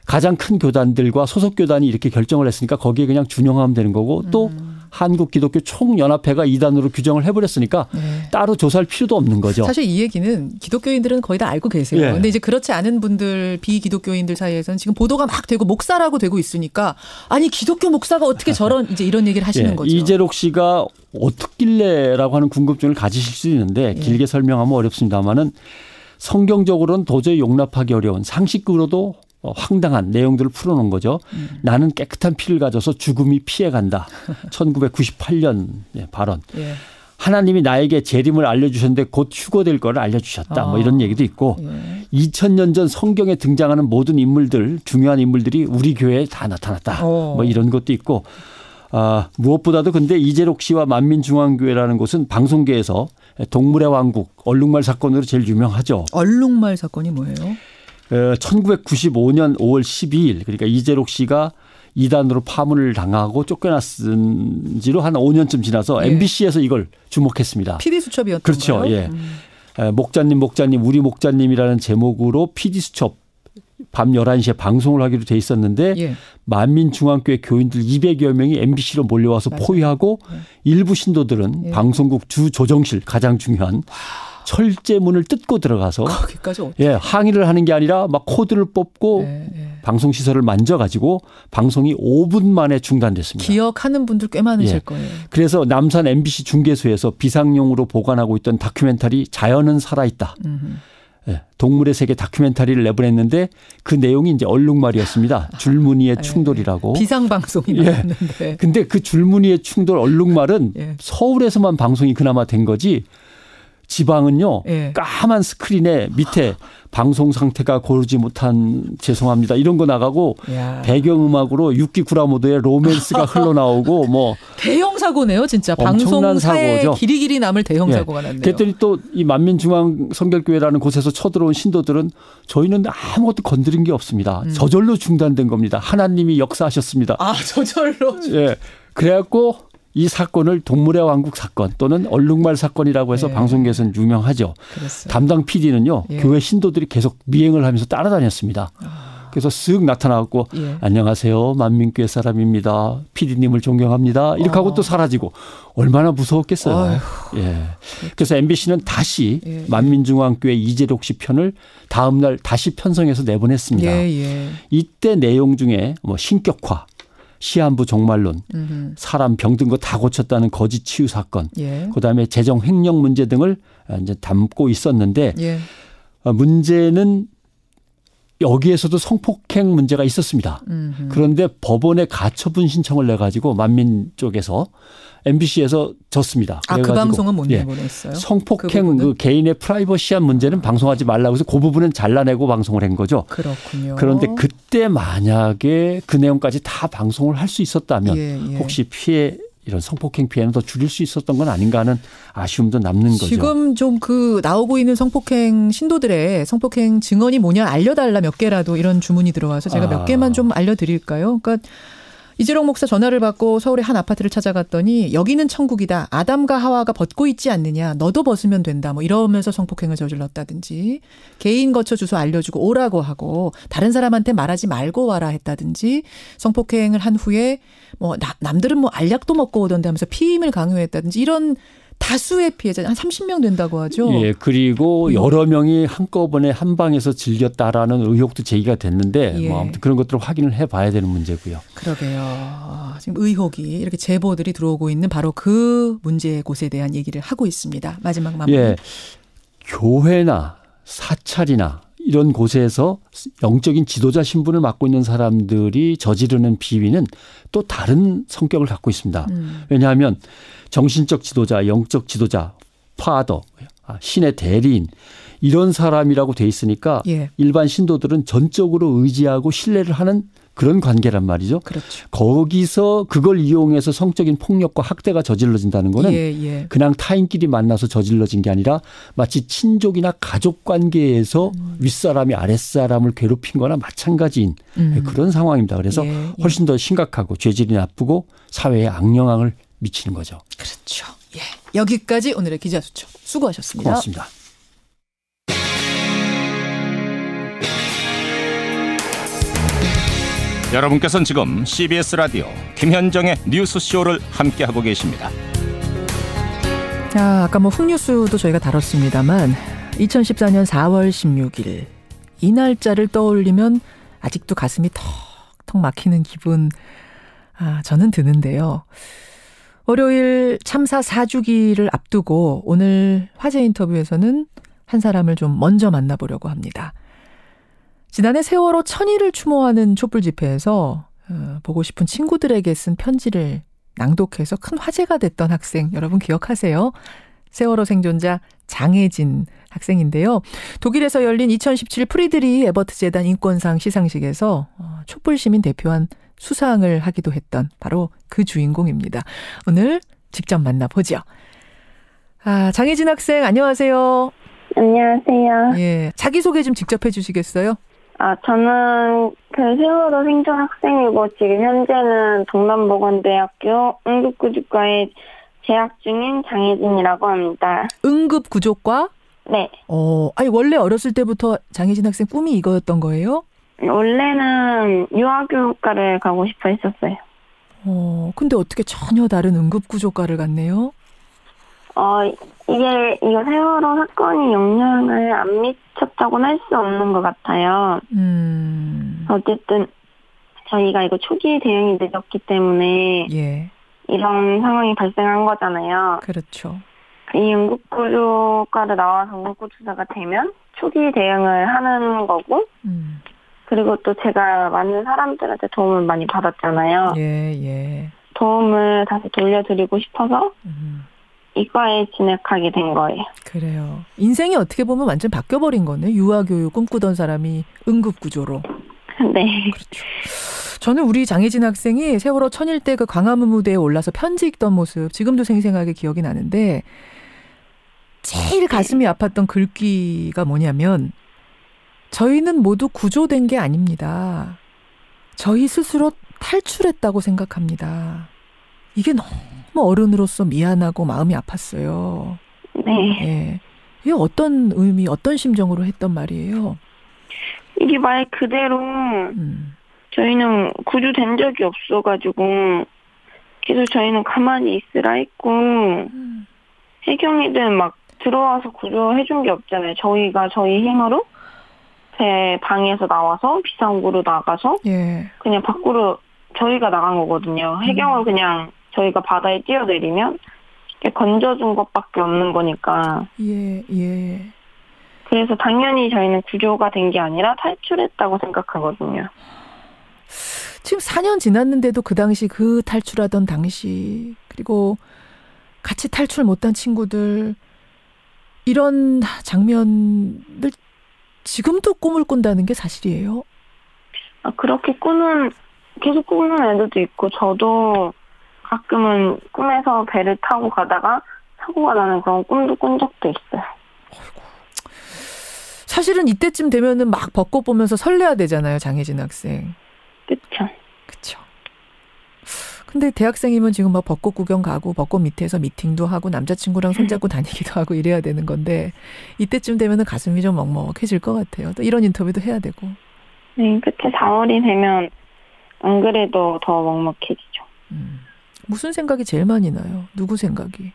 가장 큰 교단들과 소속 교단이 이렇게 결정을 했으니까 거기에 그냥 준용하면 되는 거고 또 한국 기독교 총연합회가 이단으로 규정을 해버렸으니까 따로 조사할 필요도 없는 거죠. 사실 이 얘기는 기독교인들은 거의 다 알고 계세요. 그런데 이제 그렇지 않은 분들 비기독교인들 사이에서는 지금 보도가 막 되고 목사라고 되고 있으니까 아니 기독교 목사가 어떻게 저런 이제 이런 얘기를 하시는 거죠. 이재록 씨가 어떻길래라고 하는 궁금증을 가지실 수 있는데 길게 설명하면 어렵습니다만은 성경적으로는 도저히 용납하기 어려운 상식으로도 황당한 내용들을 풀어놓은 거죠. 나는 깨끗한 피를 가져서 죽음이 피해간다. 1998년 발언. 예. 하나님이 나에게 재림을 알려주셨는데 곧 휴거될 거를 알려주셨다. 뭐 이런 얘기도 있고 2000년 전 성경에 등장하는 모든 인물들 중요한 인물들이 우리 교회에 다 나타났다. 뭐 이런 것도 있고 무엇보다도 근데 이재록 씨와 만민중앙교회라는 곳은 방송계에서 동물의 왕국 얼룩말 사건으로 제일 유명하죠. 얼룩말 사건이 뭐예요? 1995년 5월 12일 그러니까 이재록 씨가 이단으로 파문을 당하고 쫓겨났은 지로 한 5년쯤 지나서 MBC에서 이걸 주목했습니다. PD수첩이었던 그렇죠. 거예요? 예. 목자님 우리 목자님이라는 제목으로 PD수첩 밤 11시에 방송을 하기로 돼 있었는데 만민중앙교회 교인들 200여 명이 MBC로 몰려와서 포위하고 일부 신도들은 방송국 주 조정실 가장 중요한 철제문을 뜯고 들어가서 거기까지 항의를 하는 게 아니라 막 코드를 뽑고 방송시설을 만져가지고 방송이 5분 만에 중단됐습니다. 기억하는 분들 꽤 많으실 거예요. 그래서 남산 MBC 중계소에서 비상용으로 보관하고 있던 다큐멘터리 자연은 살아있다. 동물의 세계 다큐멘터리를 내보냈는데 그 내용이 이제 얼룩말이었습니다. 줄무늬의 충돌이라고. 비상방송이 나왔는데. 근데 그 줄무늬의 충돌 얼룩말은 서울에서만 방송이 그나마 된 거지 지방은요. 까만 스크린에 밑에 방송 상태가 고르지 못한 죄송합니다. 이런 거 나가고 배경음악으로 육기 구라모드의 로맨스가 흘러나오고 뭐 대형 사고네요. 진짜 방송사에 길이길이 남을 대형 사고가 났네요. 그랬더니 또 이 만민중앙성결교회라는 곳에서 쳐들어온 신도들은 저희는 아무것도 건드린 게 없습니다. 저절로 중단된 겁니다. 하나님이 역사하셨습니다. 저절로. 그래갖고 이 사건을 동물의 왕국 사건 또는 얼룩말 사건이라고 해서 방송계에서는 유명하죠. 그랬어요. 담당 PD는요. 교회 신도들이 계속 미행을 하면서 따라다녔습니다. 그래서 쓱 나타나고 안녕하세요. 만민교회 사람입니다. PD님을 존경합니다. 이렇게 하고 또 사라지고 얼마나 무서웠겠어요. 예. 그래서 MBC는 다시 만민중앙교회 이재록 씨 편을 다음 날 다시 편성해서 내보냈습니다. 이때 내용 중에 뭐 신격화, 시한부 종말론, 사람 병든 거 다 고쳤다는 거짓 치유 사건, 그다음에 재정 횡령 문제 등을 이제 담고 있었는데 문제는 여기에서도 성폭행 문제가 있었습니다. 그런데 법원에 가처분 신청을 내가지고 만민 쪽에서 MBC에서 졌습니다. 그 방송은 못 내보냈어요? 성폭행 그 개인의 프라이버시한 문제는 방송하지 말라고 해서 그 부분은 잘라내고 방송을 한 거죠. 그렇군요. 그런데 그때 만약에 그 내용까지 다 방송을 할 수 있었다면 혹시 피해 이런 성폭행 피해는 더 줄일 수 있었던 건 아닌가 하는 아쉬움도 남는 거죠. 지금 좀 그 나오고 있는 성폭행 신도들의 성폭행 증언이 뭐냐 알려달라 몇 개라도 이런 주문이 들어와서 제가 몇 개만 좀 알려드릴까요? 그러니까 이재록 목사 전화를 받고 서울의 한 아파트를 찾아갔더니 여기는 천국이다. 아담과 하와가 벗고 있지 않느냐. 너도 벗으면 된다. 뭐 이러면서 성폭행을 저질렀다든지 개인 거처 주소 알려주고 오라고 하고 다른 사람한테 말하지 말고 와라 했다든지 성폭행을 한 후에 뭐 남들은 뭐 알약도 먹고 오던데 하면서 피임을 강요했다든지 이런 다수의 피해자 한 30명 된다고 하죠. 예, 그리고 여러 명이 한꺼번에 한 방에서 즐겼다라는 의혹도 제기가 됐는데 뭐 아무튼 그런 것들을 확인을 해봐야 되는 문제고요. 그러게요. 지금 의혹이 이렇게 제보들이 들어오고 있는 바로 그 문제 곳에 대한 얘기를 하고 있습니다. 마지막 마무리. 예, 교회나 사찰이나 이런 곳에서 영적인 지도자 신분을 맡고 있는 사람들이 저지르는 비위는 또 다른 성격을 갖고 있습니다. 왜냐하면 정신적 지도자, 영적 지도자, 파더, 신의 대리인 이런 사람이라고 돼 있으니까 일반 신도들은 전적으로 의지하고 신뢰를 하는 그런 관계란 말이죠. 그렇죠. 거기서 그걸 이용해서 성적인 폭력과 학대가 저질러진다는 거는 그냥 타인끼리 만나서 저질러진 게 아니라 마치 친족이나 가족 관계에서 윗사람이 아랫사람을 괴롭힌 거나 마찬가지인 그런 상황입니다. 그래서 훨씬 더 심각하고 죄질이 나쁘고 사회에 악영향을 미치는 거죠. 그렇죠. 예. 여기까지 오늘의 기자수첩. 수고하셨습니다. 고맙습니다. 여러분께서는 지금 CBS 라디오 김현정의 뉴스쇼를 함께하고 계십니다. 아까 뭐 훅뉴스도 저희가 다뤘습니다만 2014년 4월 16일 이 날짜를 떠올리면 아직도 가슴이 턱턱 막히는 기분 저는 드는데요. 월요일 참사 4주기를 앞두고 오늘 화제 인터뷰에서는 한 사람을 좀 먼저 만나보려고 합니다. 지난해 세월호 1000일을 추모하는 촛불 집회에서 보고 싶은 친구들에게 쓴 편지를 낭독해서 큰 화제가 됐던 학생 여러분 기억하세요? 세월호 생존자 장혜진 학생인데요. 독일에서 열린 2017 프리드리히 에버트 재단 인권상 시상식에서 촛불 시민 대표한 수상을 하기도 했던 바로 그 주인공입니다. 오늘 직접 만나보죠. 장혜진 학생 안녕하세요. 안녕하세요. 예, 자기소개 좀 직접 해주시겠어요? 저는 그 세월호 생존 학생이고 지금 현재는 동남보건대학교 응급구조과에 재학 중인 장혜진이라고 합니다. 응급구조과? 네. 아니 원래 어렸을 때부터 장혜진 학생 꿈이 이거였던 거예요? 원래는 유아교육과를 가고 싶어 했었어요. 근데 어떻게 전혀 다른 응급구조과를 갔네요? 이거 세월호 사건이 영향을 안 미쳤다고는 할 수 없는 것 같아요. 어쨌든 저희가 이거 초기 대응이 늦었기 때문에 이런 상황이 발생한 거잖아요. 그렇죠. 이 응급구조과를 나와서 응급구조사가 되면 초기 대응을 하는 거고 그리고 또 제가 많은 사람들한테 도움을 많이 받았잖아요. 도움을 다시 돌려드리고 싶어서 이과에 진학하게 된 거예요. 그래요. 인생이 어떻게 보면 완전 바뀌어버린 거네. 유아교육 꿈꾸던 사람이 응급구조로. 네. 그렇죠. 저는 우리 장혜진 학생이 세월호 1000일 때 그 광화문 무대에 올라서 편지 읽던 모습 지금도 생생하게 기억이 나는데 제일 가슴이 아팠던 글귀가 뭐냐면 저희는 모두 구조된 게 아닙니다. 저희 스스로 탈출했다고 생각합니다. 이게 너무 어른으로서 미안하고 마음이 아팠어요. 네. 예. 이게 어떤 의미, 어떤 심정으로 했던 말이에요? 이게 말 그대로 저희는 구조된 적이 없어가지고 계속 저희는 가만히 있으라 했고 해경이든 막 들어와서 구조해준 게 없잖아요. 저희가 저희 힘으로 배 방에서 나와서 비상구로 나가서 그냥 밖으로 저희가 나간 거거든요. 해경을 그냥 저희가 바다에 뛰어내리면 건져준 것밖에 없는 거니까. 예. 그래서 당연히 저희는 구조가 된 게 아니라 탈출했다고 생각하거든요. 지금 4년 지났는데도 그 당시 그 탈출하던 당시 그리고 같이 탈출 못한 친구들 이런 장면들 지금도 꿈을 꾼다는 게 사실이에요? 그렇게 계속 꾸는 애들도 있고 저도 가끔은 꿈에서 배를 타고 가다가 사고가 나는 그런 꿈도 꾼 적도 있어요. 아이고. 사실은 이때쯤 되면은 막 벚꽃 보면서 설레야 되잖아요, 장혜진 학생. 그쵸. 근데 대학생이면 지금 막 벚꽃 구경 가고 벚꽃 밑에서 미팅도 하고 남자친구랑 손잡고 다니기도 하고 이래야 되는 건데 이때쯤 되면은 가슴이 좀 먹먹해질 것 같아요. 또 이런 인터뷰도 해야 되고. 네, 그때 4월이 되면 안 그래도 더 먹먹해지죠. 무슨 생각이 제일 많이 나요? 누구 생각이?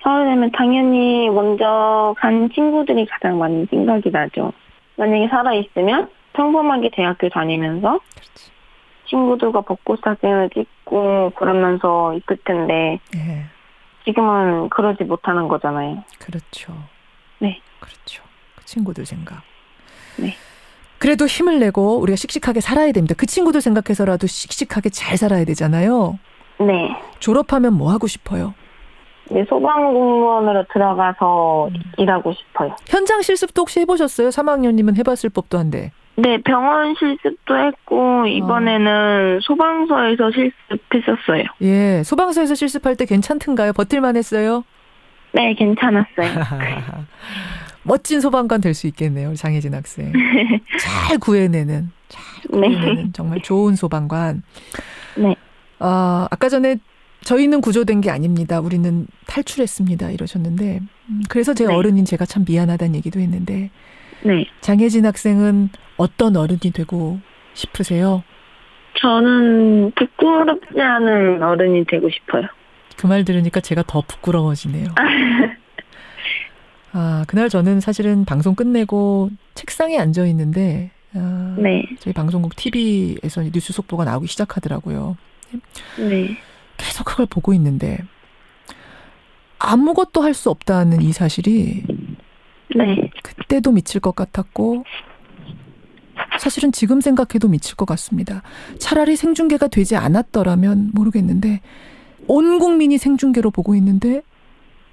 4월 되면 당연히 먼저 간 친구들이 가장 많이 생각이 나죠. 만약에 살아있으면 평범하게 대학교 다니면서 친구들과 벚꽃 사진을 찍고 그러면서 있을 텐데 지금은 그러지 못하는 거잖아요. 그렇죠. 네. 그렇죠. 그 친구들 생각. 네. 그래도 힘을 내고 우리가 씩씩하게 살아야 됩니다. 그 친구들 생각해서라도 씩씩하게 잘 살아야 되잖아요. 네. 졸업하면 뭐 하고 싶어요? 네, 소방공무원으로 들어가서 일하고 싶어요. 현장 실습도 혹시 해보셨어요? 3학년님은 해봤을 법도 한데. 네, 병원 실습도 했고 이번에는 소방서에서 실습했었어요. 예, 소방서에서 실습할 때 괜찮던가요? 버틸만 했어요? 네, 괜찮았어요. 멋진 소방관 될 수 있겠네요, 우리 장혜진 학생. 잘 구해내는 정말 좋은 소방관. 네. 아까 전에 저희는 구조된 게 아닙니다. 우리는 탈출했습니다. 이러셨는데 그래서 제 어른인 제가 참 미안하다는 얘기도 했는데 장혜진 학생은 어떤 어른이 되고 싶으세요? 저는 부끄럽지 않은 어른이 되고 싶어요. 그 말 들으니까 제가 더 부끄러워지네요. 그날 저는 사실은 방송 끝내고 책상에 앉아 있는데 저희 방송국 TV에서 뉴스 속보가 나오기 시작하더라고요. 네. 계속 그걸 보고 있는데 아무것도 할 수 없다는 이 사실이 그때도 미칠 것 같았고 사실은 지금 생각해도 미칠 것 같습니다. 차라리 생중계가 되지 않았더라면 모르겠는데 온 국민이 생중계로 보고 있는데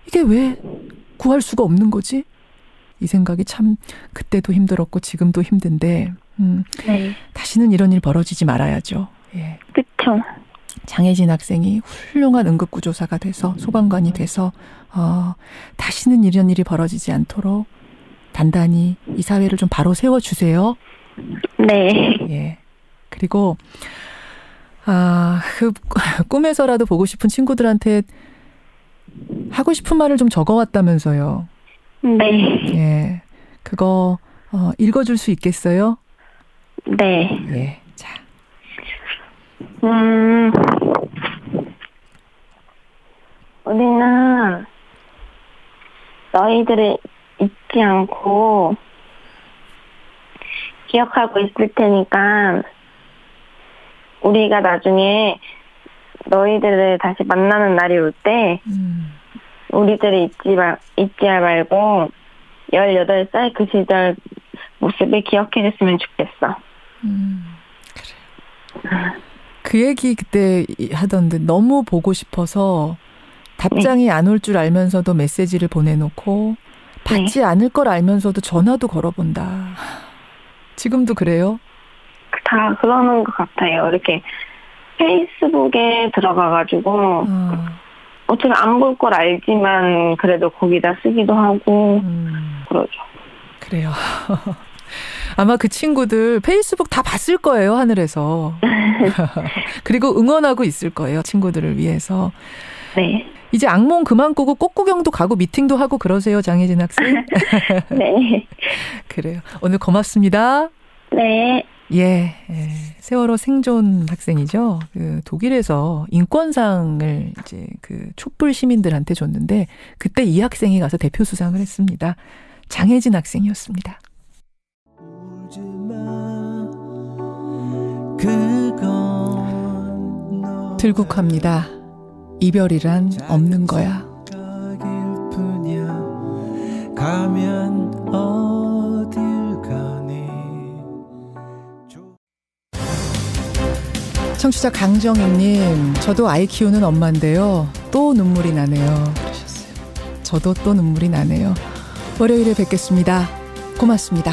이게 왜 구할 수가 없는 거지? 이 생각이 참 그때도 힘들었고 지금도 힘든데 다시는 이런 일 벌어지지 말아야죠. 예. 그렇죠. 장혜진 학생이 훌륭한 응급구조사가 돼서 소방관이 돼서 다시는 이런 일이 벌어지지 않도록 단단히 이 사회를 좀 바로 세워주세요. 네. 예. 그리고 그 꿈에서라도 보고 싶은 친구들한테 하고 싶은 말을 좀 적어왔다면서요. 네. 예. 그거 읽어줄 수 있겠어요? 네. 예. 자. 우리는 너희들을 잊지 않고 기억하고 있을 테니까 우리가 나중에 너희들을 다시 만나는 날이 올 때 우리들을 잊지 말고 18살 그 시절 모습을 기억해줬으면 좋겠어. 그래. 그 얘기 그때 하던데 너무 보고 싶어서 답장이 안 올 줄 알면서도 메시지를 보내놓고 받지 않을 걸 알면서도 전화도 걸어본다. 지금도 그래요? 다 그러는 것 같아요. 이렇게 페이스북에 들어가가지고 어차피 안 볼 걸 알지만 그래도 거기다 쓰기도 하고 그러죠. 그래요. 아마 그 친구들 페이스북 다 봤을 거예요, 하늘에서. 그리고 응원하고 있을 거예요. 친구들을 위해서. 네. 이제 악몽 그만 꾸고 꽃구경도 가고 미팅도 하고 그러세요, 장혜진 학생? 네. 그래요. 오늘 고맙습니다. 네. 예, 세월호 생존 학생이죠. 그 독일에서 인권상을 이제 그 촛불 시민들한테 줬는데 그때 이 학생이 가서 대표 수상을 했습니다. 장혜진 학생이었습니다. 들국합니다. 이별이란 없는 거야. 가면 어딜 가니. 청취자 강정희님, 저도 아이 키우는 엄마인데요. 또 눈물이 나네요. 그러셨어요. 저도 또 눈물이 나네요. 월요일에 뵙겠습니다. 고맙습니다.